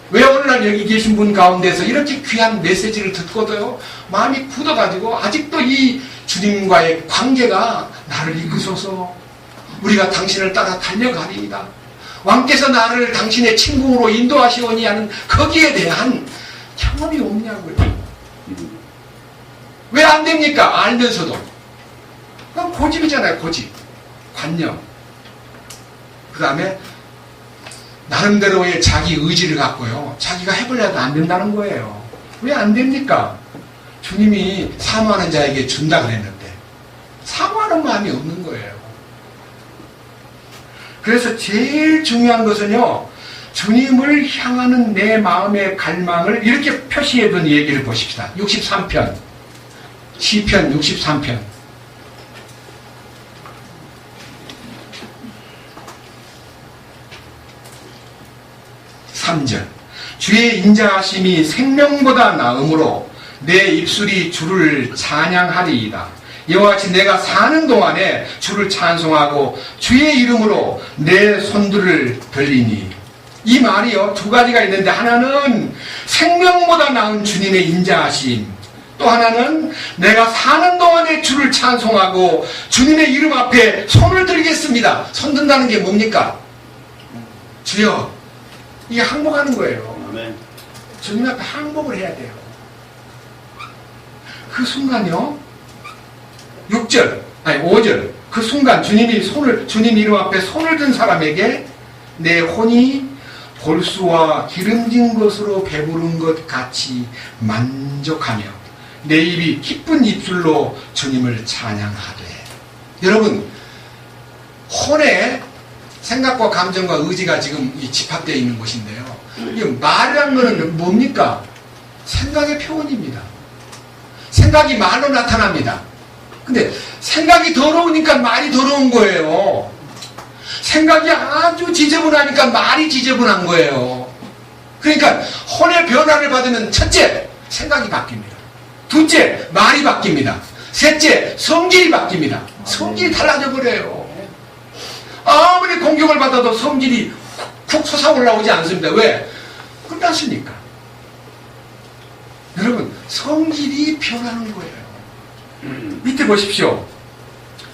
왜 오늘날 여기 계신 분 가운데서 이렇게 귀한 메시지를 듣고도요 마음이 굳어가지고 아직도 이 주님과의 관계가 나를 이끄소서, 우리가 당신을 따라 달려가리이다, 왕께서 나를 당신의 친구로 인도하시오니 하는 거기에 대한 경험이 없냐고요. 왜 안 됩니까? 알면서도. 그건 고집이잖아요. 고집, 관념. 그 다음에 나름대로의 자기 의지를 갖고요, 자기가 해보려도 안 된다는 거예요. 왜 안 됩니까? 주님이 사모하는 자에게 준다 그랬는데 사모하는 마음이 없는 거예요. 그래서 제일 중요한 것은요, 주님을 향하는 내 마음의 갈망을 이렇게 표시해둔 얘기를 보십시다. 63편, 시편 63편. 3절. 주의 인자하심이 생명보다 나음으로 내 입술이 주를 찬양하리이다. 이와 같이 내가 사는 동안에 주를 찬송하고 주의 이름으로 내 손들을 들리니. 이 말이요, 두 가지가 있는데 하나는 생명보다 나은 주님의 인자하심, 또 하나는 내가 사는 동안에 주를 찬송하고 주님의 이름 앞에 손을 들겠습니다. 손 든다는 게 뭡니까? 주여, 이게 항복하는 거예요. 아멘. 주님 앞에 항복을 해야 돼요. 그 순간요, 5절, 그 순간 주님이 주님 이름 앞에 손을 든 사람에게 내 혼이 골수와 기름진 것으로 배부른 것 같이 만족하며 내 입이 기쁜 입술로 주님을 찬양하되. 여러분, 혼의 생각과 감정과 의지가 지금 집합되어 있는 곳인데요, 이 말이라는 것은 뭡니까? 생각의 표현입니다. 생각이 말로 나타납니다. 근데 생각이 더러우니까 말이 더러운 거예요. 생각이 아주 지저분하니까 말이 지저분한 거예요. 그러니까 혼의 변화를 받으면 첫째, 생각이 바뀝니다. 둘째, 말이 바뀝니다. 셋째, 성질이 바뀝니다. 성질이 달라져 버려요. 아무리 공격을 받아도 성질이 푹 솟아올라오지 않습니다. 왜? 끝났으니까. 여러분, 성질이 변하는 거예요. 밑에 보십시오.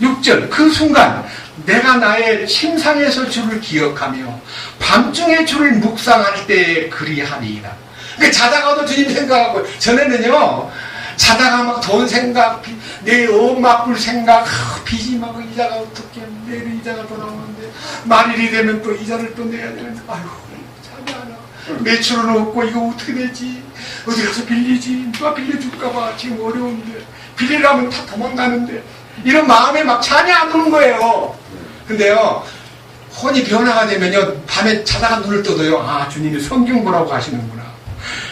6절. 그 순간 내가 나의 침상에서 주를 기억하며 밤중에 주를 묵상할 때에 그리하리이다. 그러니까 자다가도 주님 생각하고, 전에는요, 자다가 막 돈 생각, 내 엄마 꿀 생각, 빚이 막 이자가 어떻게, 내일 이자가 더 나오는데, 말일이 되면 또 이자를 또 내야 되는데, 아이고, 잠이 안 와. 매출은 없고, 이거 어떻게 되지? 어디 가서 빌리지? 누가 빌려줄까봐 지금 어려운데, 빌리려면 다 도망가는데, 이런 마음에 막 잠이 안 오는 거예요. 근데요, 혼이 변화가 되면요, 밤에 자다가 눈을 떠도요, 아, 주님이 성경 보라고 하시는구나.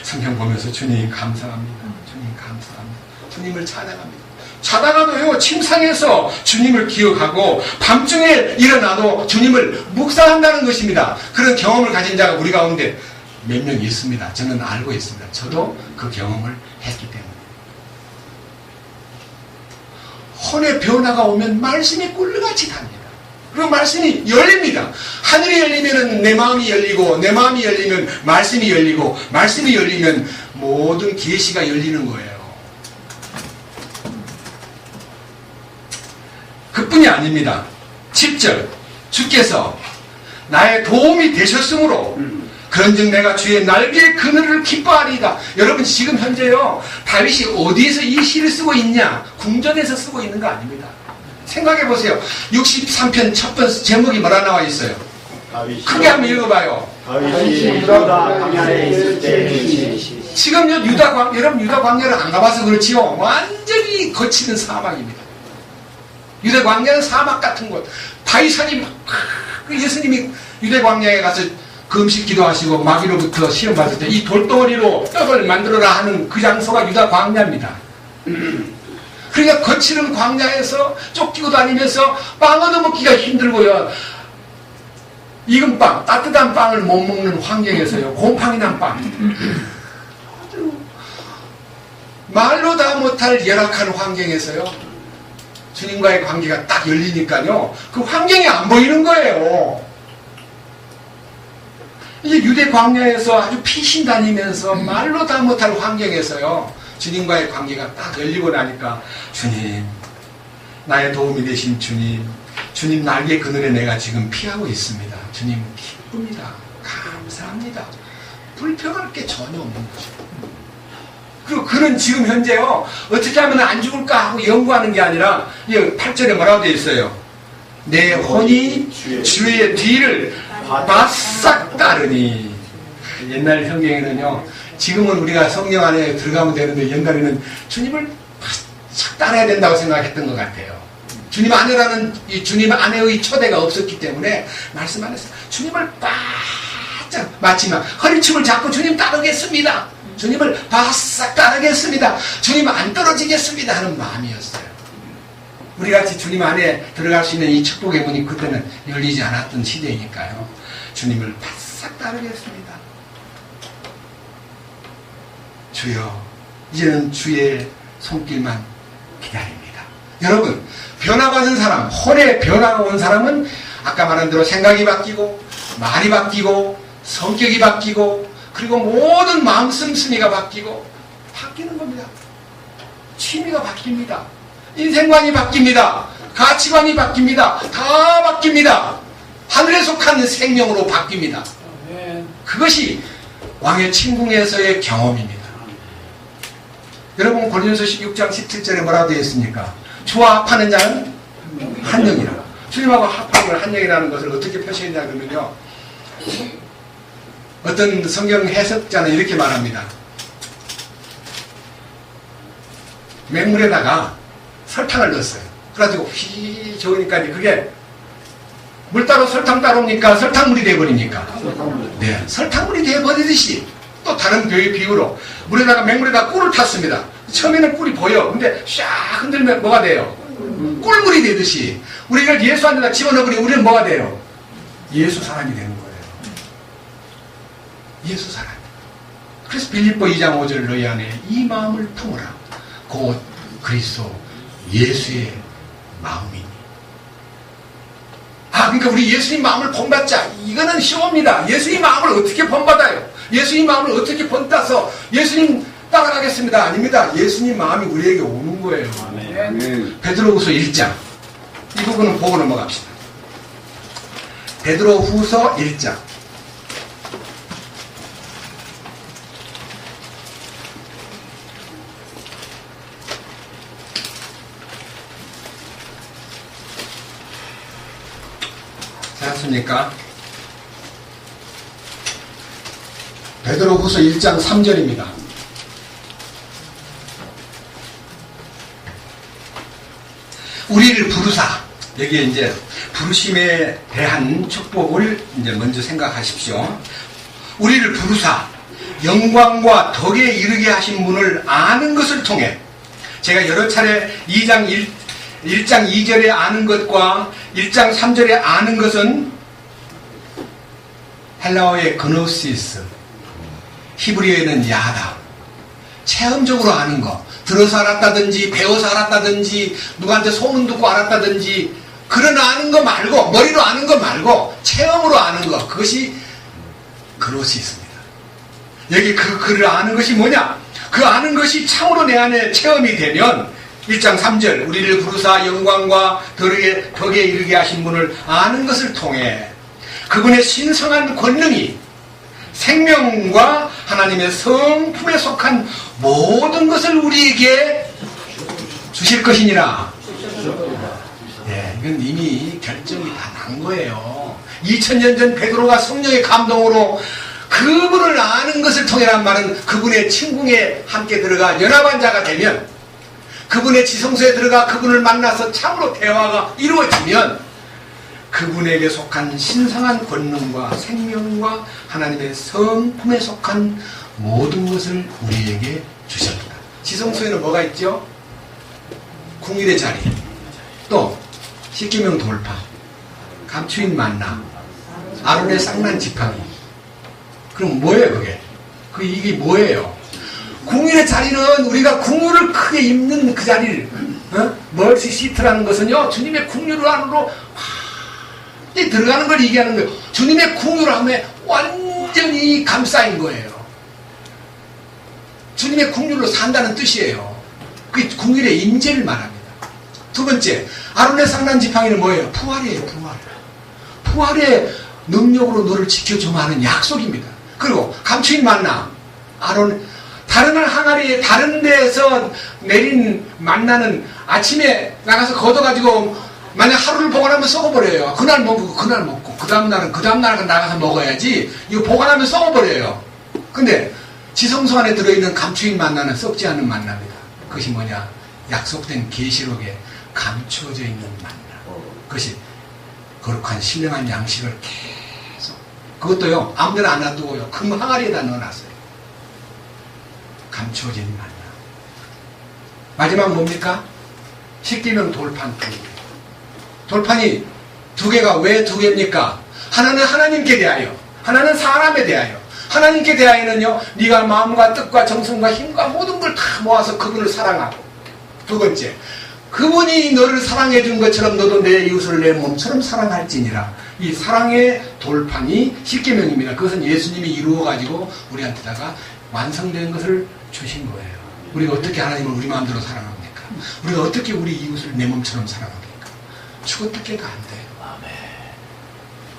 성경 보면서 주님 감사합니다. 주님 감사합니다. 주님을 찬양합니다. 자다가도요, 침상에서 주님을 기억하고 밤중에 일어나도 주님을 묵상한다는 것입니다. 그런 경험을 가진 자가 우리 가운데 몇 명 있습니다. 저는 알고 있습니다. 저도 그 경험을 했기 때문에. 혼의 변화가 오면 말씀이 꿀같이 답니다. 그리고 말씀이 열립니다. 하늘이 열리면 내 마음이 열리고, 내 마음이 열리면 말씀이 열리고, 말씀이 열리면 모든 계시가 열리는 거예요. 그뿐이 아닙니다. 10절, 주께서 나의 도움이 되셨으므로 그런즉 내가 주의 날개의 그늘을 기뻐하리이다. 여러분, 지금 현재요, 다윗이 어디에서 이 시를 쓰고 있냐? 궁전에서 쓰고 있는 거 아닙니다. 생각해 보세요. 63편 첫 번째 제목이 뭐라 나와 있어요? 크게 한번 읽어봐요. 다윗이 유다 광야에 있을 때. 지금 여러분 유다 광야를 안 가봐서 그렇지요, 완전히 거치는 사막입니다. 유다 광야는 사막 같은 곳. 다윗이 막, 예수님이 유다 광야에 가서 금식 기도하시고 마귀로부터 시험 받을 때 이 돌덩어리로 떡을 만들어라 하는 그 장소가 유다 광야입니다. 그러니까 거칠은 광야에서 쫓기고 다니면서 빵 얻어먹기가 힘들고요, 익은 빵, 따뜻한 빵을 못 먹는 환경에서요, 곰팡이 난 빵, 말로 다 못할 열악한 환경에서요, 주님과의 관계가 딱 열리니까요, 그 환경이 안 보이는 거예요. 이제 유대 광야에서 아주 피신 다니면서 말로 다 못할 환경에서요, 주님과의 관계가 딱 열리고 나니까, 주님, 나의 도움이 되신 주님, 주님 날개 그늘에 내가 지금 피하고 있습니다. 주님 기쁩니다. 감사합니다. 불평할 게 전혀 없는 거죠. 그리고 그는 지금 현재요, 어떻게 하면 안 죽을까 하고 연구하는 게 아니라, 이 8절에 뭐라고 되어 있어요? 내 혼이 주의 뒤를 바싹 따르니. 옛날 성경에는요, 지금은 우리가 성경 안에 들어가면 되는데 옛날에는 주님을 바싹 따라야 된다고 생각했던 것 같아요. 주님 안에라는 이 주님 안에의 초대가 없었기 때문에 말씀 안에서 주님을 바짝, 마지막 허리춤을 잡고 주님 따르겠습니다. 주님을 바싹 따르겠습니다. 주님 안 떨어지겠습니다 하는 마음이었어요. 우리같이 주님 안에 들어갈 수 있는 이 축복의 문이 그때는 열리지 않았던 시대이니까요, 주님을 바싹 따르겠습니다. 주여, 이제는 주의 손길만 기다립니다. 여러분, 변화받은 사람, 혼의 변화가 온 사람은 아까 말한 대로 생각이 바뀌고, 말이 바뀌고, 성격이 바뀌고, 그리고 모든 마음 씀씀이가 바뀌고, 바뀌는 겁니다. 취미가 바뀝니다. 인생관이 바뀝니다. 가치관이 바뀝니다. 다 바뀝니다. 하늘에 속한 생명으로 바뀝니다. 그것이 왕의 침궁에서의 경험입니다. 여러분, 고린도서 6장 17절에 뭐라고 되어 있습니까? 주와 합하는 자는 한 영이라. 주님하고 합하는 한 영이라는 것을 어떻게 표시했냐 그러면요, 어떤 성경 해석자는 이렇게 말합니다. 맹물에다가 설탕을 넣었어요. 그래가지고 휘 저으니까 그게 물 따로 설탕 따로입니까? 설탕물이 되어버립니까? 네, 설탕물이 되어버리듯이 또 다른 비유로 물에다가 맹물에다가 꿀을 탔습니다. 처음에는 꿀이 보여. 근데 샥 흔들면 뭐가 돼요? 꿀물이 되듯이 우리가 예수 안에다 집어넣으니 우리는 뭐가 돼요? 예수 사람이 되는 거예요. 예수 사람. 그래서 빌립보 2장 5절 너희 안에 이 마음을 품으라. 곧 그리스도 예수의 마음이니. 그러니까 우리 예수님 마음을 본받자. 이거는 쉬웁니다. 예수님 마음을 어떻게 본받아요? 예수님 마음을 어떻게 본따서 예수님 따라가겠습니다. 아닙니다. 예수님 마음이 우리에게 오는 거예요. 아멘. 베드로후서 1장. 이 부분은 보고 넘어갑시다. 베드로후서 1장. 알았습니까? 베드로후서 1장 3절입니다. 우리를 부르사, 여기에 이제 부르심에 대한 축복을 이제 먼저 생각하십시오. 우리를 부르사 영광과 덕에 이르게 하신 분을 아는 것을 통해, 제가 여러 차례 1장 2절에 아는 것과 1장 3절에 아는 것은 헬라어의 그노시스, 히브리어에는 야다, 체험적으로 아는 것, 들어서 알았다든지 배워서 알았다든지 누구한테 소문 듣고 알았다든지 그런 아는 거 말고, 머리로 아는 거 말고 체험으로 아는 것, 그것이 그노시스입니다. 여기 그 글을 아는 것이 뭐냐? 그 아는 것이 참으로 내 안에 체험이 되면 1장 3절 우리를 부르사 영광과 덕에 이르게 하신 분을 아는 것을 통해 그분의 신성한 권능이 생명과 하나님의 성품에 속한 모든 것을 우리에게 주실 것이니라. 예, 이건 이미 결정이 다 난 거예요. 2000년 전 베드로가 성령의 감동으로 그분을 아는 것을 통해란 말은 그분의 친궁에 함께 들어가 연합한 자가 되면, 그분의 지성소에 들어가 그분을 만나서 참으로 대화가 이루어지면 그분에게 속한 신성한 권능과 생명과 하나님의 성품에 속한 모든 것을 우리에게 주셨다. 지성소에는 뭐가 있죠? 궁일의 자리, 또 십계명 돌파, 감추인 만나, 아론의 쌍난 지팡이. 그럼 뭐예요 그게? 이게 뭐예요? 궁일의 자리는 우리가 궁유를 크게 입는 그 자리를, 멀시 시트라는 것은요, 주님의 궁유 안으로 확 들어가는 걸 얘기하는 거예요. 주님의 궁유를 하면 완전히 감싸인 거예요. 주님의 궁유로 산다는 뜻이에요. 그게 궁일의 임재를 말합니다. 두 번째, 아론의 쌍난 지팡이는 뭐예요? 부활이에요. 부활의 능력으로 너를 지켜주마 하는 약속입니다. 그리고 감추인 만나, 아론, 다른 항아리에 다른 데에서 내린 만나는 아침에 나가서 걷어가지고 만약 하루를 보관하면 썩어버려요. 그날 먹고 그 다음날은 나가서 먹어야지. 이거 보관하면 썩어버려요. 근데 지성소 안에 들어있는 감추인 만나는 썩지 않는 만나입니다. 그것이 뭐냐? 약속된 계시록에 감추어져 있는 만나. 그것이 거룩한 신령한 양식을 계속, 그것도요 아무데나 안 놔두고요 큰 항아리에다 넣어놨어요. 감추어진 만나. 마지막 뭡니까? 십계명 돌판 2개. 돌판이 2개가 왜 2개입니까? 하나는 하나님께 대하여, 하나는 사람에 대하여. 하나님께 대하여는요, 네가 마음과 뜻과 정성과 힘과 모든 걸 다 모아서 그분을 사랑하고, 두 번째, 그분이 너를 사랑해 준 것처럼 너도 내 이웃을 내 몸처럼 사랑할지니라. 이 사랑의 돌판이 십계명입니다. 그것은 예수님이 이루어가지고 우리한테다가 완성된 것을 주신 거예요. 우리가 어떻게 하나님을 우리 마음대로 사랑합니까? 우리가 어떻게 우리 이웃을 내 몸처럼 사랑합니까? 죽어뜯기가 안 돼요.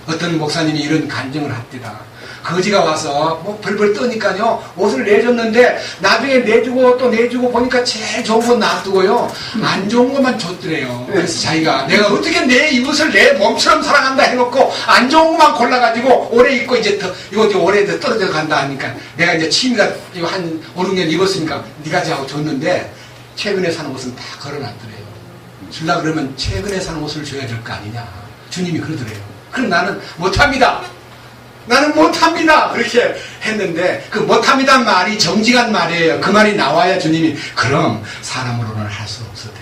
어떤 목사님이 이런 간증을 합니다. 거지가 와서 뭐 벌벌 떠니까요 옷을 내줬는데 나중에 내주고 보니까 제일 좋은 건 놔두고요 안 좋은 것만 줬더래요. 그래서 자기가 내가 어떻게 내 이웃을 내 몸처럼 사랑한다 해놓고 안 좋은 것만 골라가지고 오래 입고 이제 이거 오래 떨어져 간다 하니까 내가 이제 침이가 이거 한 5, 6년 입었으니까 네가 하고 줬는데 최근에 산 옷은 다 걸어놨더래요. 줄라 그러면 최근에 산 옷을 줘야 될 거 아니냐. 주님이 그러더래요. 그럼 나는 못합니다. 그렇게 했는데 그 못합니다 말이 정직한 말이에요. 그 말이 나와야 주님이 그럼 사람으로는 할 수 없으되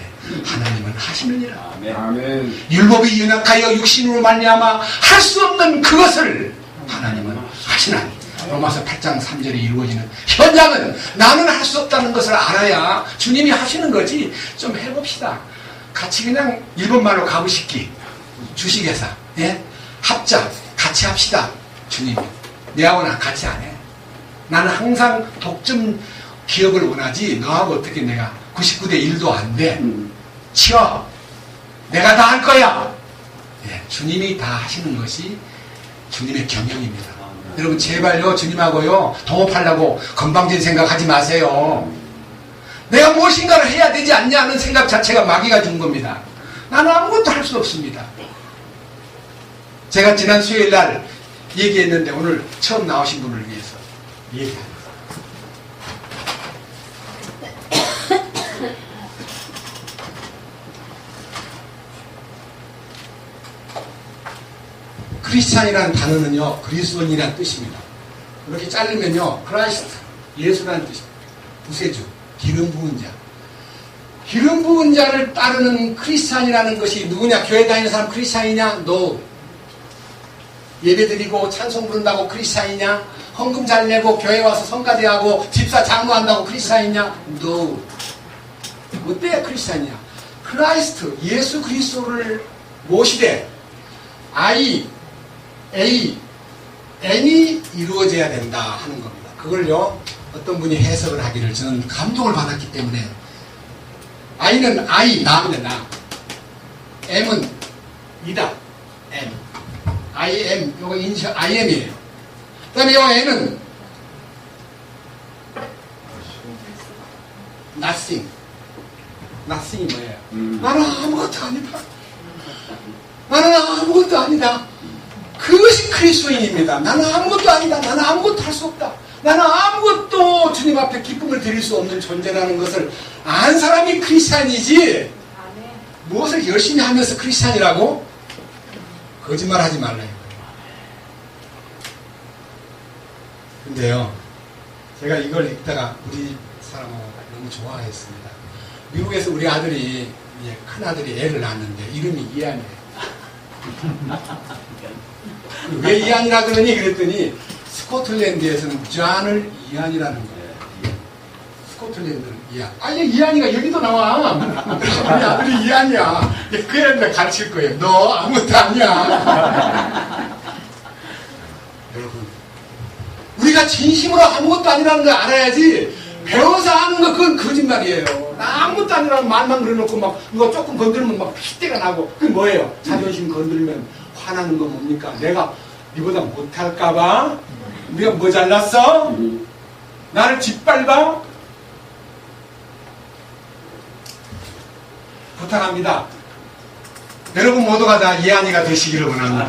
하나님은 하시느니라. 아멘. 율법이 연약하여 육신으로 말미암아 할 수 없는 그것을 하나님은 하시나니. 로마서 8장 3절에 이루어지는 현장은 나는 할 수 없다는 것을 알아야 주님이 하시는 거지. 좀 해봅시다. 같이 그냥 일본말로 가부식기 주식회사, 예? 합작 같이 합시다. 주님이 내하고는 같이 안 해. 나는 항상 독점 기업을 원하지 너하고 어떻게 내가 99대 1도 안 돼. 치워. 내가 다 할 거야. 예, 주님이 다 하시는 것이 주님의 경영입니다. 여러분 제발요 주님하고요 동업하려고 건방진 생각하지 마세요. 내가 무엇인가를 해야 되지 않냐 하는 생각 자체가 마귀가 준 겁니다. 나는 아무것도 할 수 없습니다. 제가 지난 수요일 날 얘기했는데 오늘 처음 나오신 분을 위해서 얘기합니다. 크리스찬이라는 단어는요, 그리스도인이라는 뜻입니다. 이렇게 자르면요, 크라이스트, 예수라는 뜻입니다. 구세주, 기름 부은 자. 기름 부은 자를 따르는 크리스찬이라는 것이 누구냐? 교회 다니는 사람 크리스찬이냐? No. 예배 드리고 찬송 부른다고 크리스찬이냐? 헌금 잘 내고 교회 와서 성가대하고 집사 장로한다고 크리스찬이냐? No. 어때야 크리스찬이냐? 크라이스트, 예수 그리스도를 모시되 N이 이루어져야 된다 하는 겁니다. 그걸요, 어떤 분이 해석을 하기를 저는 감동을 받았기 때문에 I는 나입니다. 나. M은 이다. M. I am. 요거 인셜 I am이에요. 그 다음에 요 N은 nothing. nothing이 뭐예요? 나는 아무것도 아니다. 나는 아무것도 아니다. 그것이 그리스도인입니다. 나는 아무것도 아니다. 나는 아무것도 할 수 없다. 나는 아무것도 주님 앞에 기쁨을 드릴 수 없는 존재라는 것을 안 사람이 크리스찬이지, 무엇을 열심히 하면서 크리스찬이라고? 거짓말 하지 말라요. 근데요, 제가 이걸 읽다가 우리 사람하고 너무 좋아했습니다. 미국에서 우리 아들이, 큰 아들이 애를 낳았는데 이름이 이한이에요. 왜 이한이라 그러니? 그랬더니 스코틀랜드에서는 존을 이한이라는 거예요. 스코틀랜드는 이한. 아니, 이한이가 여기도 나와. 우리 아들이 이한이야. 그 애한테 가르칠 거예요. 너 아무것도 아니야. 여러분, 우리가 진심으로 아무것도 아니라는 걸 알아야지, 배워서 하는 거 그건 거짓말이에요. 나 아무것도 아니라는 말만 그려놓고 막 이거 조금 건들면 막 피때가 나고, 그게 뭐예요? 자존심 건들면 화나는 거 뭡니까? 내가 니보다 못할까봐? 네가 뭐 잘났어? 나를 짓밟아? 부탁합니다. 여러분 모두가 다 이한이가 되시기를 원합니다.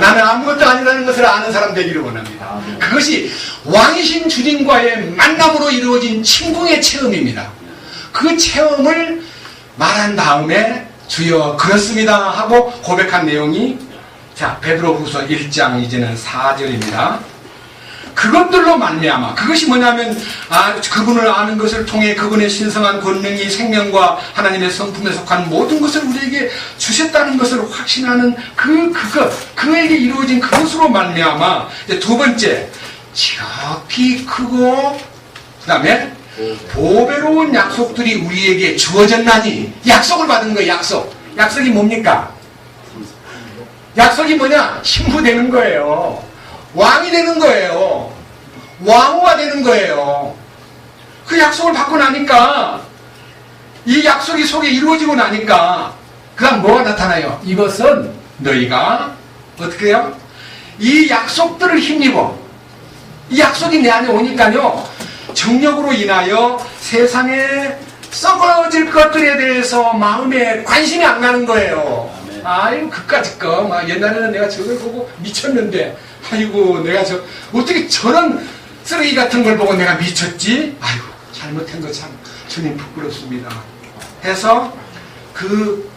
나는 아무것도 아니라는 것을 아는 사람 되기를 원합니다. 그것이 왕이신 주님과의 만남으로 이루어진 친궁의 체험입니다. 그 체험을 말한 다음에 주여 그렇습니다 하고 고백한 내용이, 자, 베드로후서 1장 이제는 4절입니다. 그것들로 말미암아, 그것이 뭐냐면 그분을 아는 것을 통해 그분의 신성한 권능이 생명과 하나님의 성품에 속한 모든 것을 우리에게 주셨다는 것을 확신하는 그에게 이루어진 그것으로 말미암아, 이제 두 번째, 지극히 크고 그 다음에 보배로운 약속들이 우리에게 주어졌나니, 약속을 받은 거예요. 약속이 뭡니까? 약속이 뭐냐? 신부 되는 거예요. 왕이 되는 거예요. 왕후가 되는 거예요. 그 약속을 받고 나니까, 이 약속이 속에 이루어지고 나니까 그 다음 뭐가 나타나요? 이것은 너희가 어떻게 해요? 이 약속들을 힘입어. 이 약속이 내 안에 오니까요, 정력으로 인하여 세상에 썩어질 것들에 대해서 마음에 관심이 안 가는 거예요. 아이고, 그까짓 거. 옛날에는 내가 저걸 보고 미쳤는데, 아이고, 내가 어떻게 저런 쓰레기 같은 걸 보고 내가 미쳤지? 아이고, 잘못한 거 참, 주님 부끄럽습니다. 해서 그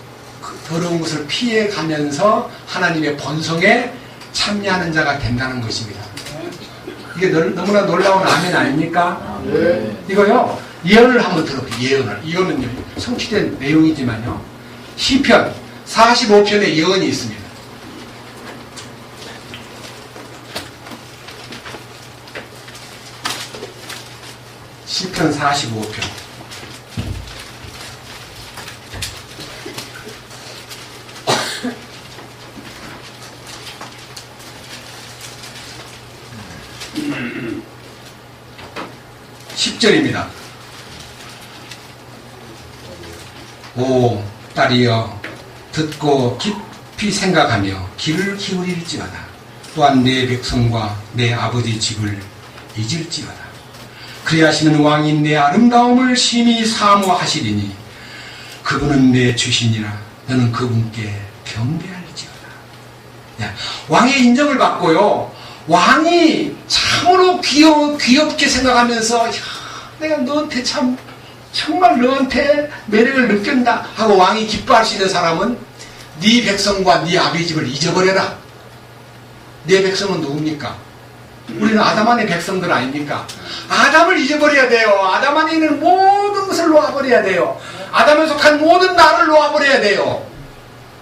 더러운 것을 피해 가면서 하나님의 번성에 참여하는 자가 된다는 것입니다. 이게 너무나 놀라운 아멘 아닙니까? 네. 이거요, 예언을 한번 들어보세요. 예언은요, 성취된 내용이지만요, 시편 45편에 예언이 있습니다. 시편 45편. (10절입니다) 오 딸이여, 듣고 깊이 생각하며 귀를 기울일지어다. 또한 내 백성과 내 아버지 집을 잊을지어다. 그리하시는 왕인 내 아름다움을 심히 사모하시리니 그분은 내 주시니라. 너는 그분께 경배할지어다. 왕의 인정을 받고요. 왕이 참으로 귀엽게 생각하면서 야, 내가 너한테 정말 너한테 매력을 느낀다 하고 왕이 기뻐할 수 있는 사람은 네 백성과 네 아비 집을 잊어버려라. 네 백성은 누굽니까? 우리는 아담 안의 백성들 아닙니까? 아담을 잊어버려야 돼요. 아담 안에 있는 모든 것을 놓아버려야 돼요. 아담에 속한 모든 나를 놓아버려야 돼요.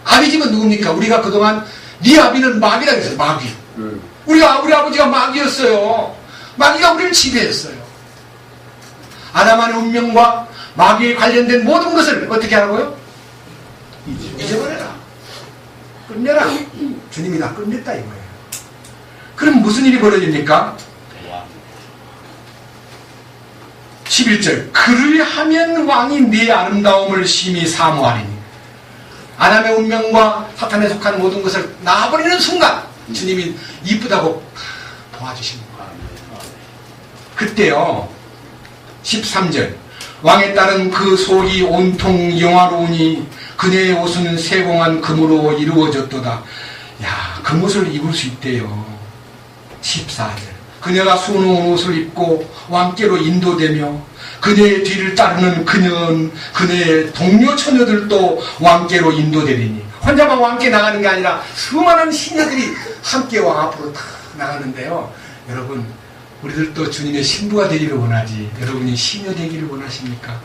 아비 집은 누굽니까? 우리가 그동안 네 아비는 마귀라고 했어요. 마귀. 우리 아버지가 마귀였어요. 마귀가 우리를 지배했어요. 아담 안의 운명과 마귀에 관련된 모든 것을 어떻게 하라고요? 잊어버려라. 끝내라. 주님이 다 끝냈다 이거예요. 그럼 무슨 일이 벌어집니까? 11절 그리하면 왕이 네 아름다움을 심히 사모하리니 아담의 운명과 사탄에 속한 모든 것을 놔버리는 순간 주님이 이쁘다고 도와주시는 거예요. 그때요 13절 왕의 딸은 그 속이 온통 영화로우니 그녀의 옷은 세공한 금으로 이루어졌도다. 야, 금옷을 입을 수 있대요. 14절 그녀가 수놓은 옷을 입고 왕께로 인도되며 그녀의 뒤를 따르는 그녀의 동료 처녀들도 왕께로 인도되리니 혼자만 왕께 나가는 게 아니라 수많은 시녀들이 함께 왕 앞으로 다 나가는데요. 여러분 우리들도 주님의 신부가 되기를 원하지 여러분이 시녀 되기를 원하십니까?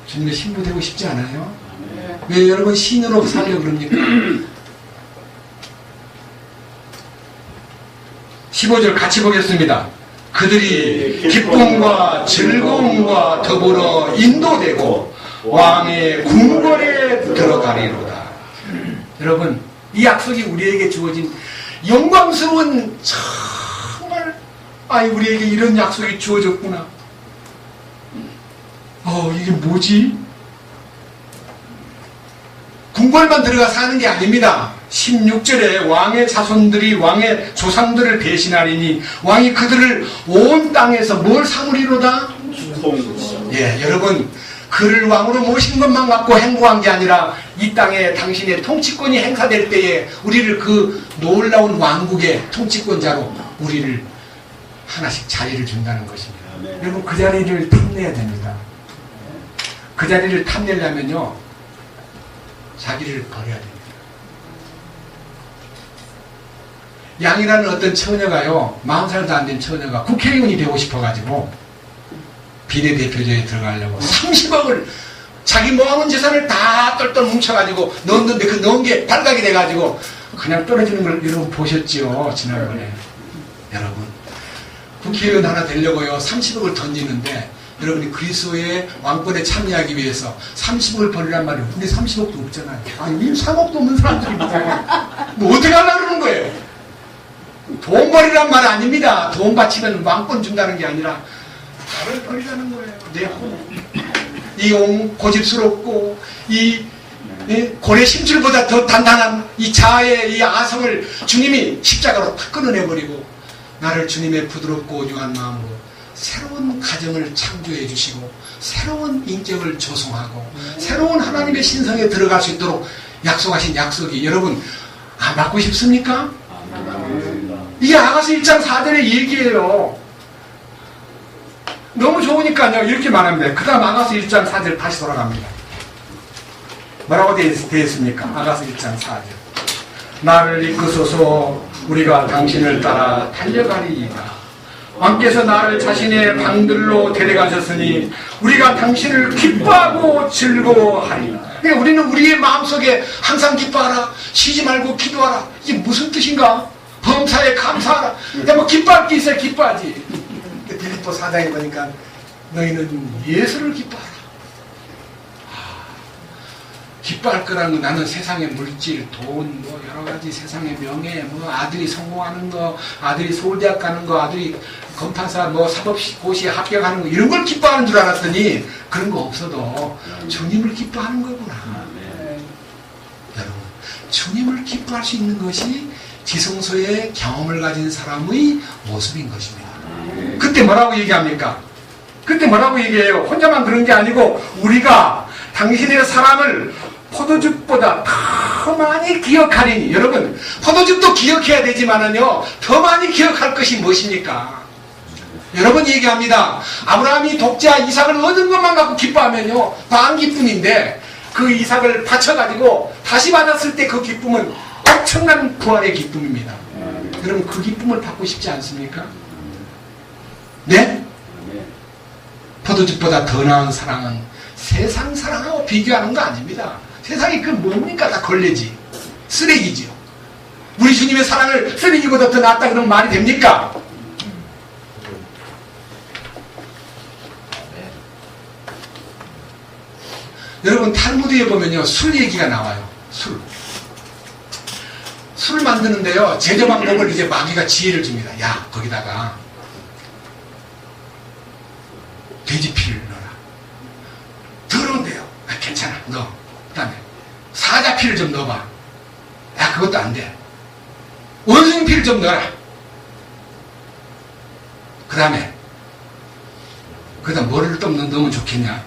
주님의 신부 되고 싶지 않아요? 왜 여러분 시녀로 살려고 그럽니까? 15절 같이 보겠습니다. 그들이 기쁨과 즐거움과 더불어 인도되고 왕의 궁궐에 들어가리로다. 여러분 이 약속이 우리에게 주어진 영광스러운 정말 우리에게 이런 약속이 주어졌구나. 이게 뭐지? 궁궐만 들어가 사는 게 아닙니다. 16절에 왕의 자손들이 왕의 조상들을 대신하리니 왕이 그들을 온 땅에서 뭘 삼으리로다? 예, 여러분 그를 왕으로 모신 것만 갖고 행복한 게 아니라 이 땅에 당신의 통치권이 행사될 때에 우리를 그 놀라운 왕국의 통치권자로 우리를 하나씩 자리를 준다는 것입니다. 여러분 그 자리를 탐내야 됩니다. 그 자리를 탐내려면요 자기를 버려야 됩니다. 양이라는 어떤 처녀가요 40살도 안 된 처녀가 국회의원이 되고 싶어가지고 비례대표제에 들어가려고 30억을 자기 모아놓은 재산을 다 똘똘 뭉쳐가지고 넣었는데 그 넣은 게 발각이 돼가지고 그냥 떨어지는 걸 여러분 보셨지요 지난번에. 여러분 국회의원 하나 되려고요 30억을 던지는데 여러분이 그리스도의 왕권에 참여하기 위해서 30억을 버리란 말이에요. 근데 30억도 없잖아요. 아니 3억도 없는 사람들이 뭐 어떻게 하려고 그러는 거예요? 돈 버리란 말 아닙니다. 돈 바치면 왕권 준다는 게 아니라 나를 버리라는 거예요. 내 혼. 이 고집스럽고 이 고래 심줄보다 더 단단한 이 자아의 이 아성을 주님이 십자가로 탁 끊어내버리고 나를 주님의 부드럽고 오중한 마음으로 새로운 가정을 창조해 주시고 새로운 인격을 조성하고 새로운 하나님의 신성에 들어갈 수 있도록 약속하신 약속이 여러분 받고 싶습니까? 이게 아가서 1장 4절의 얘기예요. 너무 좋으니까요 이렇게 말합니다. 그 다음 아가서 1장 4절 다시 돌아갑니다. 뭐라고 되어 있습니까? 아가서 1장 4절 나를 이끄소서 우리가 당신을 따라 달려가리이다. 왕께서 나를 자신의 방들로 데려가셨으니 우리가 당신을 기뻐하고 즐거워하리라. 그러니까 우리는 우리의 마음속에 항상 기뻐하라, 쉬지 말고 기도하라. 이게 무슨 뜻인가? 범사에 감사하라. 뭐 기뻐할 게 있어야 기뻐하지. 빌립보 4장에 보니까 너희는 예수를 기뻐하라. 기뻐할 거라는 거 나는 세상의 물질, 돈, 뭐 여러 가지 세상의 명예, 뭐 아들이 성공하는 거, 아들이 서울대학 가는 거, 아들이 검탄사 뭐 사법고시에 합격하는 거 이런 걸 기뻐하는 줄 알았더니 그런 거 없어도 주님을 기뻐하는 거구나. 여러분 주님을 기뻐할 수 있는 것이 지성소의 경험을 가진 사람의 모습인 것입니다. 그때 뭐라고 얘기합니까? 그때 뭐라고 얘기해요? 혼자만 그런 게 아니고 우리가 당신의 사랑을 포도즙보다 더 더 많이 기억하리니. 여러분, 포도즙도 기억해야 되지만은요, 더 많이 기억할 것이 무엇입니까? 여러분 얘기합니다. 아브라함이 독자 이삭을 얻은 것만 갖고 기뻐하면요, 반 기쁨인데, 그 이삭을 바쳐가지고 다시 받았을 때 그 기쁨은 엄청난 부활의 기쁨입니다. 여러분, 그 기쁨을 받고 싶지 않습니까? 네? 포도즙보다 더 나은 사랑은 세상 사랑하고 비교하는 거 아닙니다. 세상이 그 뭡니까? 다 걸레지. 쓰레기지요. 우리 주님의 사랑을 쓰레기보다 더 낫다 그러면 말이 됩니까? 여러분, 탈무드에 보면요, 술 얘기가 나와요. 술 만드는데요, 제조 방법을 이제 마귀가 지혜를 줍니다. 야, 거기다가 돼지피를 넣어라. 더러운데요. 아, 괜찮아, 넣어. 그 다음에 사자피를 좀 넣어봐. 야, 그것도 안 돼. 원숭이피를 좀 넣어라. 그 다음에 거기다 뭐를 좀 넣으면 좋겠냐.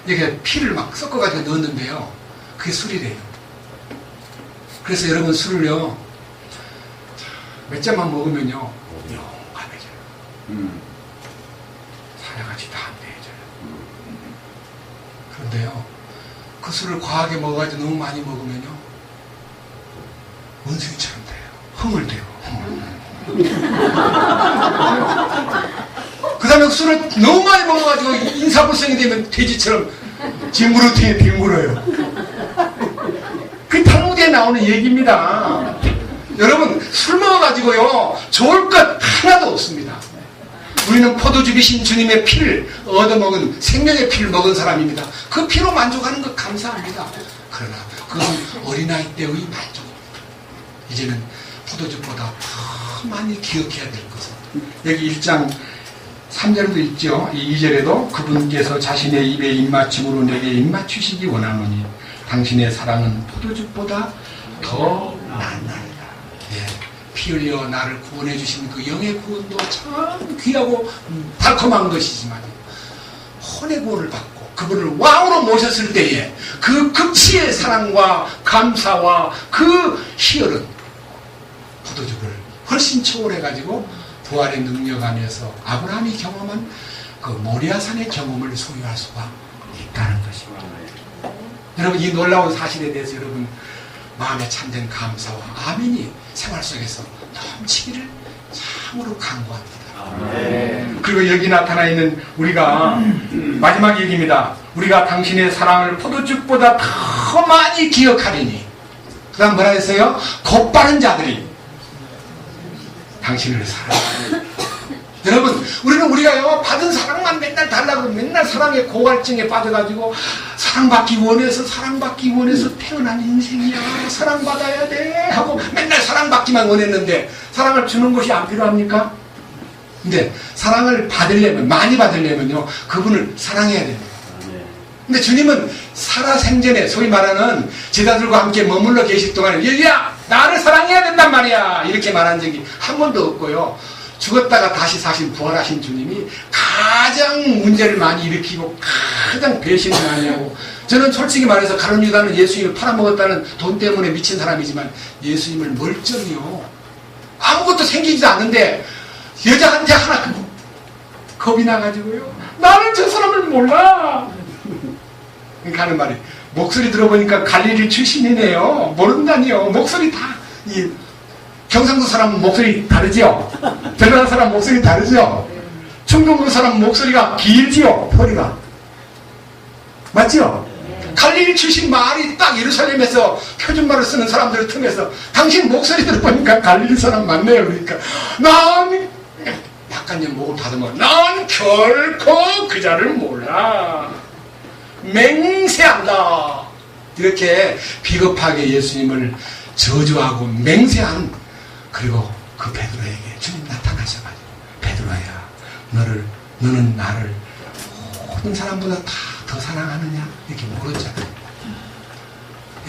이렇게 피를 막 섞어가지고 넣었는데요, 그게 술이래요. 그래서 여러분, 술을요, 몇 잔만 먹으면요, 용감해져요. 사냥같이 다 안 돼져요. 그런데요, 그 술을 과하게 먹어가지고 너무 많이 먹으면요, 원숭이처럼 돼요. 흥을 돼요. 그 다음에 술을 너무 많이 먹어가지고 인사불성이 되면 돼지처럼 징그러뜨게 뒹굴어요. 그게 탈무드에 나오는 얘기입니다. 여러분, 술 먹어가지고요, 좋을 것 하나도 없습니다. 우리는 포도주이신 주님의 피를 얻어먹은, 생명의 피를 먹은 사람입니다. 그 피로 만족하는 것 감사합니다. 그러나 그건 어린아이 때의 만족입니다. 이제는 포도주보다 더 많이 기억해야 될 것은, 여기 1장 3절도 있죠. 이 2절에도 그분께서 자신의 입에 입맞춤으로 내게 입맞추시기 원하노니 당신의 사랑은 포도즙보다 더 낫나이다. 예, 피 흘려 나를 구원해 주신 그 영의 구원도 참 귀하고 달콤한 것이지만, 혼의 구원을 받고 그분을 왕으로 모셨을 때에 그 극치의 사랑과 감사와 그 희열은 포도즙을 훨씬 초월해가지고 부활의 능력 안에서 아브라함이 경험한 그 모리아산의 경험을 소유할 수가 있다는 것입니다. 여러분, 이 놀라운 사실에 대해서 여러분 마음에 참된 감사와 아멘이 생활 속에서 넘치기를 참으로 간구합니다. 그리고 여기 나타나 있는 우리가 마지막 얘기입니다. 우리가 당신의 사랑을 포도즙보다 더 많이 기억하리니, 그 다음 뭐라 했어요? 곧바른 자들이 당신을 사랑하는. 여러분, 우리가요, 받은 사랑만 맨날 달라고 맨날 사랑의 고갈증에 빠져가지고 사랑받기 원해서 태어난 인생이야. 사랑받아야 돼 하고 맨날 사랑받기만 원했는데 사랑을 주는 것이 안 필요합니까? 근데 사랑을 받으려면, 많이 받으려면요, 그분을 사랑해야 됩니다. 근데 주님은 살아생전에 소위 말하는 제자들과 함께 머물러 계실 동안에 얘야, 나를 사랑해야 된단 말이야, 이렇게 말한 적이 한 번도 없고요. 죽었다가 다시 사신 부활하신 주님이 가장 문제를 많이 일으키고 가장 배신을 많이 하고, 저는 솔직히 말해서 가룟 유다는 예수님을 팔아먹었다는 돈 때문에 미친 사람이지만 예수님을 멀쩡히요, 아무것도 생기지도 않는데 여자한테 하나 겁이 나가지고요, 나는 저 사람을 몰라. 그러니까 하는 말이, 목소리 들어보니까 갈릴리 출신이네요. 모른다니요. 목소리 다, 이 경상도 사람 목소리 다르지요? 전라도 사람 목소리 다르죠? 충청도 사람 목소리가 길지요? 허리가. 맞지요? 갈릴리 출신 말이 딱 예루살렘에서 표준말을 쓰는 사람들을 통해서 당신 목소리 들어보니까 갈릴리 사람 맞네요. 그러니까 난 약간 목을 다듬어. 난 결코 그 자를 몰라. 맹세한다. 이렇게 비겁하게 예수님을 저주하고 맹세한, 그리고 그 베드로에게 주님 나타나셔가지고, 베드로야, 너는 나를 모든 사람보다 다 더 사랑하느냐? 이렇게 물었잖아요.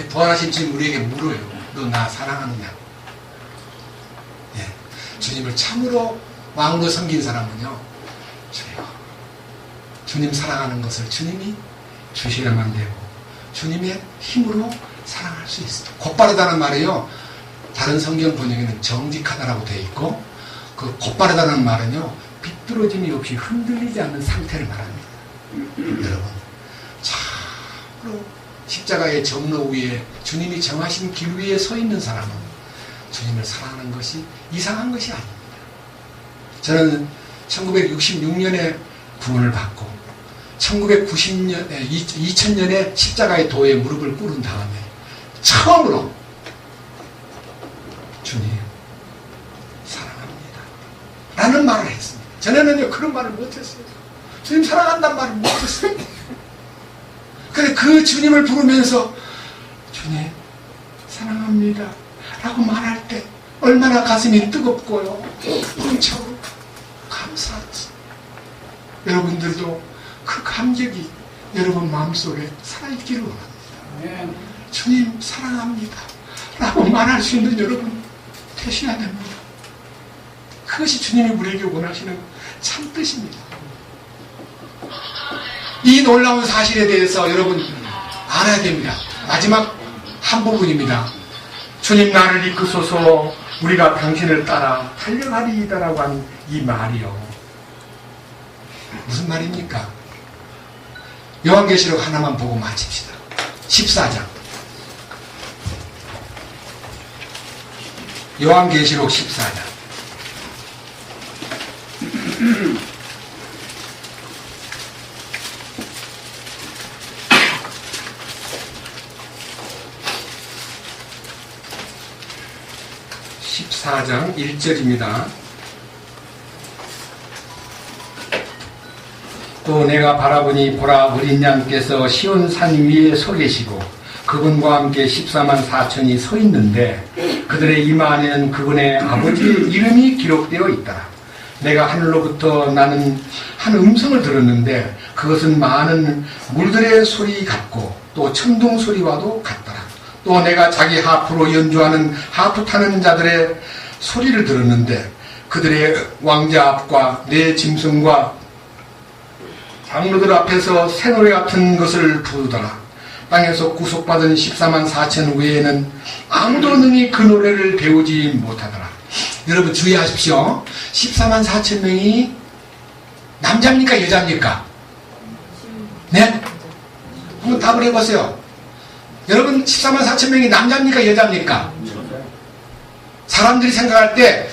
부활하신 주님 우리에게 물어요. 너 나 사랑하느냐? 예. 주님을 참으로 왕으로 섬긴 사람은요, 주님 사랑하는 것을 주님이 주셔야만 되고, 주님의 힘으로 사랑할 수 있어요. 곧바르다는 말이요, 다른 성경 번역에는 정직하다라고 되어 있고, 그 곧바르다는 말은요, 비뚤어짐이 없이 흔들리지 않는 상태를 말합니다. 여러분, 참으로 십자가의 정로 위에 주님이 정하신 길 위에 서 있는 사람은 주님을 사랑하는 것이 이상한 것이 아닙니다. 저는 1966년에 구원을 받고 2000년에 십자가의 도에 무릎을 꿇은 다음에 처음으로 주님 사랑합니다 라는 말을 했습니다. 전에는요 그런 말을 못했어요. 주님 사랑한다는 말을 못했어요. 근데 그 주님을 부르면서 주님 사랑합니다 라고 말할 때 얼마나 가슴이 뜨겁고요 흥차고 감사하지. 여러분들도 그 감격이 여러분 마음속에 살아있기를 원합니다. 주님 사랑합니다 라고 말할 수 있는 여러분 되셔야 됩니다. 그것이 주님이 우리에게 원하시는 참 뜻입니다. 이 놀라운 사실에 대해서 여러분 알아야 됩니다. 마지막 한 부분입니다. 주님 나를 이끄소서 우리가 당신을 따라 달려가리이다라고 한 이 말이요. 무슨 말입니까? 요한계시록 하나만 보고 마칩시다. 14장. 요한계시록 14장. (14장) 1절입니다. 또 내가 바라보니 보라 어린 양께서 시온 산 위에 서 계시고 그분과 함께 14만 4천이 서 있는데 그들의 이마 안에는 그분의 아버지의 이름이 기록되어 있더라. 내가 하늘로부터 나는 한 음성을 들었는데 그것은 많은 물들의 소리 같고 또 천둥 소리와도 같더라. 또 내가 자기 하프로 연주하는 하프 타는 자들의 소리를 들었는데 그들의 왕자 앞과 내 짐승과 장로들 앞에서 새노래 같은 것을 부르더라. 땅에서 구속받은 14만 4천 외에는 아무도 능히 그 노래를 배우지 못하더라. 여러분 주의하십시오. 14만 4천 명이 남자입니까 여자입니까? 네? 한번 답을 해보세요. 여러분 14만 4천 명이 남자입니까 여자입니까? 사람들이 생각할 때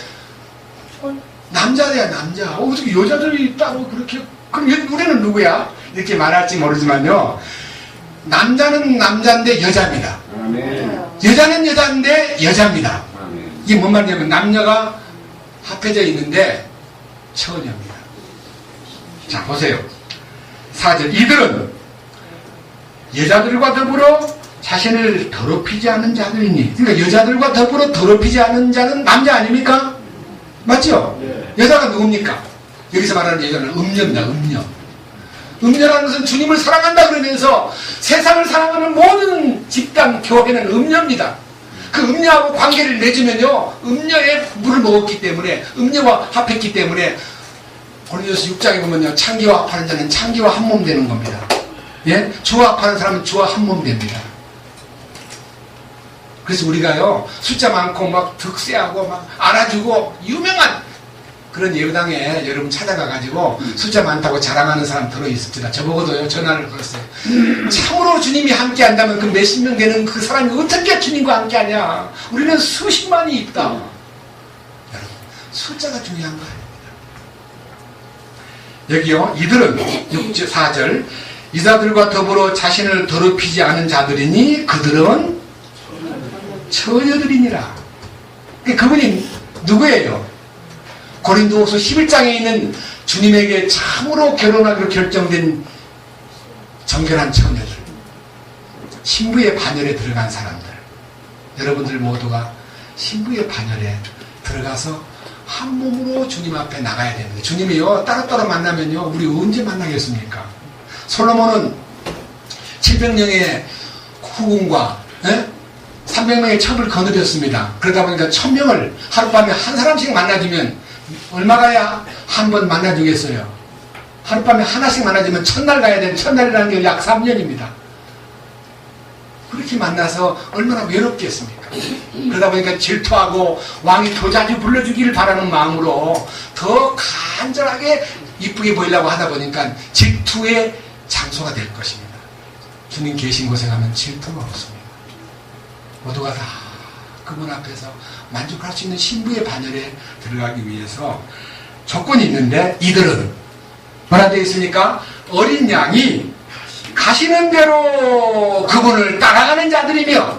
남자야 남자. 어떻게 여자들이 따로 그렇게 그럼 우리는 누구야? 이렇게 말할지 모르지만요. 남자는 남자인데 여자입니다. 아멘. 여자는 여자인데 여자입니다. 아멘. 이게 뭔 말이냐면 남녀가 합해져 있는데 처녀입니다. 자 보세요. 4절 이들은 여자들과 더불어 자신을 더럽히지 않은 자들이니 그러니까 여자들과 더불어 더럽히지 않은 자는 남자 아닙니까? 맞죠? 여자가 누굽니까? 여기서 말하는 여자는 음녀입니다. 음녀. 음녀라는 것은 주님을 사랑한다 그러면서 세상을 사랑하는 모든 집단 교회는 음녀입니다. 그 음녀하고 관계를 맺으면요 음녀의 물을 먹었기 때문에 음녀와 합했기 때문에 고린도서 6장에 보면요 창기와 합하는 자는 창기와 한 몸 되는 겁니다. 예? 주와 합하는 사람은 주와 한 몸 됩니다. 그래서 우리가요 숫자 많고 막 득세하고 막 알아주고 유명한 그런 예배당에 여러분 찾아가가지고 숫자 많다고 자랑하는 사람 들어있습니다. 저보고도요 전화를 걸었어요. 참으로 주님이 함께한다면 그 몇십 명 되는 그 사람이 어떻게 주님과 함께하냐. 우리는 수십만이 있다. 여러분 숫자가 중요한 거 아닙니다. 여기요 이들은 6절 4절 이자들과 더불어 자신을 더럽히지 않은 자들이니 그들은 처녀들이니라. 그분이 누구예요? 고린도후서 11장에 있는 주님에게 참으로 결혼하기로 결정된 정결한 처녀들, 신부의 반열에 들어간 사람들, 여러분들 모두가 신부의 반열에 들어가서 한 몸으로 주님 앞에 나가야 됩니다. 주님이요 따로따로 만나면요 우리 언제 만나겠습니까? 솔로몬은 700명의 후궁과 300명의 첩을 거느렸습니다. 그러다 보니까 1000명을 하룻밤에 한 사람씩 만나주면 얼마 가야 한 번 만나주겠어요? 하룻밤에 하나씩 만나주면 첫날 가야 되는 첫날이라는 게 약 3년입니다. 그렇게 만나서 얼마나 외롭겠습니까? 그러다 보니까 질투하고 왕이 더 자주 불러주기를 바라는 마음으로 더 간절하게 이쁘게 보이려고 하다 보니까 질투의 장소가 될 것입니다. 주님 계신 곳에 가면 질투가 없습니다. 모두가 다 그분 앞에서 만족할 수 있는 신부의 반열에 들어가기 위해서 조건이 있는데, 이들은 뭐라 되어 있습니까? 어린 양이 가시는 대로 그분을 따라가는 자들이며,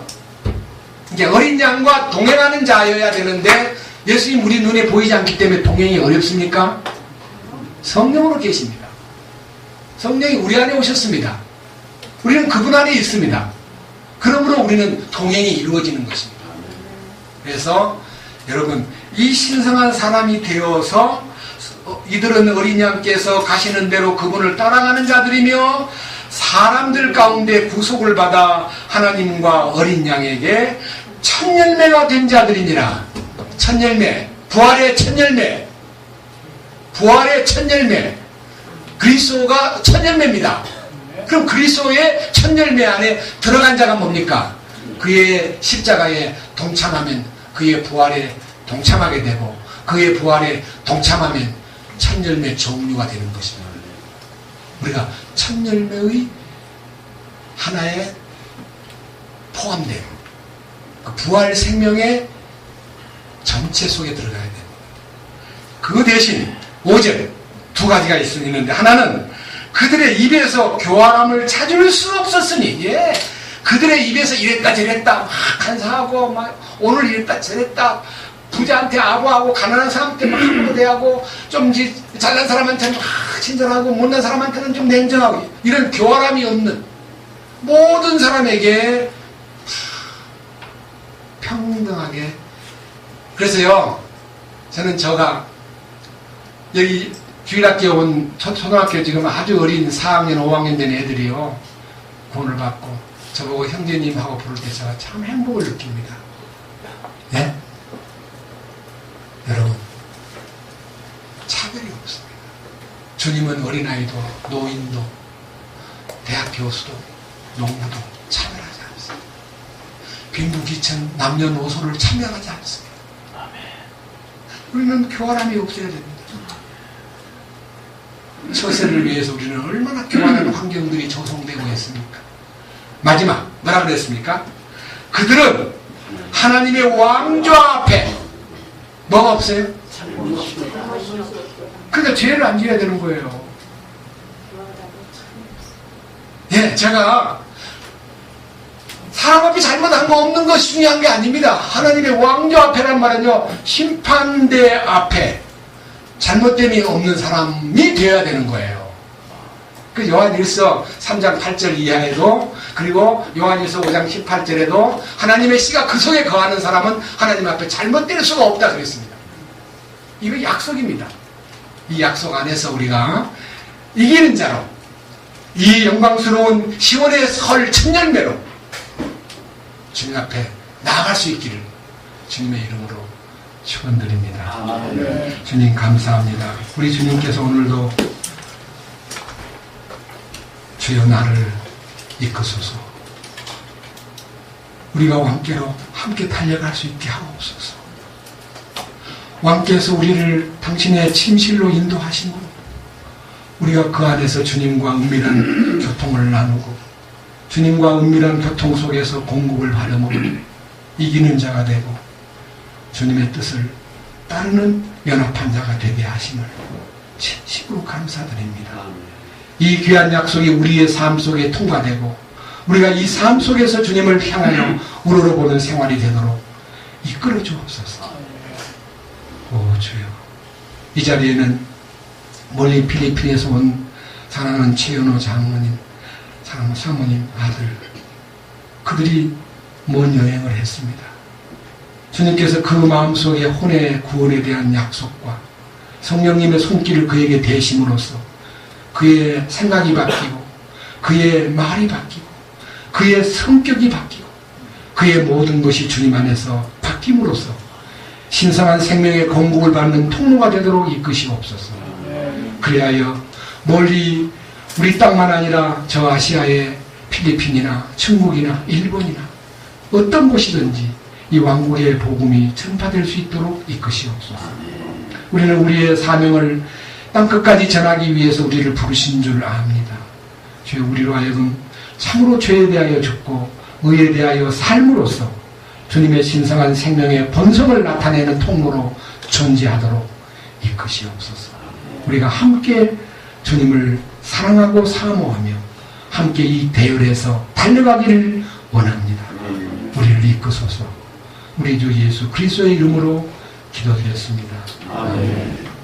이제 어린 양과 동행하는 자여야 되는데, 예수님 우리 눈에 보이지 않기 때문에 동행이 어렵습니까? 성령으로 계십니다. 성령이 우리 안에 오셨습니다. 우리는 그분 안에 있습니다. 그러므로 우리는 동행이 이루어지는 것입니다. 그래서 여러분, 이 신성한 사람이 되어서 이들은 어린 양께서 가시는 대로 그분을 따라가는 자들이며 사람들 가운데 구속을 받아 하나님과 어린 양에게 첫 열매가 된 자들이니라. 첫 열매, 부활의 첫 열매, 부활의 첫 열매, 그리스도가 첫 열매입니다. 그럼 그리스도의 첫 열매 안에 들어간 자가 뭡니까? 그의 십자가에 동참하면 그의 부활에 동참하게 되고, 그의 부활에 동참하면 첫 열매 종류가 되는 것입니다. 우리가 첫 열매의 하나에 포함된 그 부활 생명의 전체 속에 들어가야 됩니다. 그 대신 5절 두 가지가 있는데, 하나는 그들의 입에서 교활함을 찾을 수 없었으니, 예, 그들의 입에서 이랬다 저랬다 막 간사하고 막 오늘 이랬다 저랬다, 부자한테 아부하고 가난한 사람한테 막 함부로 대하고, 좀 잘난 사람한테는 막 친절하고 못난 사람한테는 좀 냉정하고, 이런 교활함이 없는 모든 사람에게 평등하게. 그래서요, 저는 여기 주일학교에 온 초등학교 지금 아주 어린 4학년 5학년 된 애들이요, 구원을 받고 저보고 형제님하고 부를 때 제가 참 행복을 느낍니다. 네? 여러분, 차별이 없습니다. 주님은 어린아이도 노인도 대학 교수도 농부도 차별하지 않습니다. 빈부귀천 남녀노소를 차별하지 않습니다. 우리는 교활함이 없어야 됩니다. 처세를 위해서 우리는 얼마나 교활한 환경들이 조성되고 있습니까? 마지막 뭐라 그랬습니까? 그들은 하나님의 왕좌 앞에 뭐가 없어요? 그러니까 죄를 안 지어야 되는 거예요. 예, 제가 사람 앞에 잘못한 거 없는 것이 중요한 게 아닙니다. 하나님의 왕좌 앞에란 말은요, 심판대 앞에 잘못됨이 없는 사람이 되어야 되는 거예요. 그 요한일서 3장 8절 이하에도, 그리고 요한일서 5장 18절에도 하나님의 씨가 그 속에 거하는 사람은 하나님 앞에 잘못될 수가 없다 그랬습니다. 이거 약속입니다. 이 약속 안에서 우리가 이기는 자로, 이 영광스러운 시온의 설 천열매로 주님 앞에 나아갈 수 있기를 주님의 이름으로 축원드립니다. 주님 감사합니다. 우리 주님께서 오늘도 주여 나를 이끄소서, 우리가 왕께로 함께 달려갈 수 있게 하옵소서. 왕께서 우리를 당신의 침실로 인도하시고 우리가 그 안에서 주님과 은밀한 교통을 나누고 주님과 은밀한 교통 속에서 공급을 받으며 이기는 자가 되고 주님의 뜻을 따르는 연합한 자가 되게 하심을 진심으로 감사드립니다. 이 귀한 약속이 우리의 삶 속에 통과되고 우리가 이 삶 속에서 주님을 향하여 우러러보는 생활이 되도록 이끌어 주옵소서. 오 주여, 이 자리에는 멀리 필리핀에서 온 사랑하는 최연호 장모님, 사랑하는 사모님 아들, 그들이 먼 여행을 했습니다. 주님께서 그 마음속에 혼의 구원에 대한 약속과 성령님의 손길을 그에게 대심으로써 그의 생각이 바뀌고 그의 말이 바뀌고 그의 성격이 바뀌고 그의 모든 것이 주님 안에서 바뀜으로써 신성한 생명의 공급을 받는 통로가 되도록 이끄시옵소서. 그리하여 멀리 우리 땅만 아니라 저 아시아의 필리핀이나 중국이나 일본이나 어떤 곳이든지 이 왕국의 복음이 전파될 수 있도록 이끄시옵소서. 우리는 우리의 사명을 땅끝까지 전하기 위해서 우리를 부르신 줄 압니다. 주여, 우리로 하여금 참으로 죄에 대하여 죽고 의에 대하여 삶으로써 주님의 신성한 생명의 본성을 나타내는 통로로 존재하도록 이끄시옵소서. 우리가 함께 주님을 사랑하고 사모하며 함께 이 대열에서 달려가기를 원합니다. 우리를 이끄소서. 우리 주 예수 그리스도의 이름으로 기도드렸습니다. 아멘.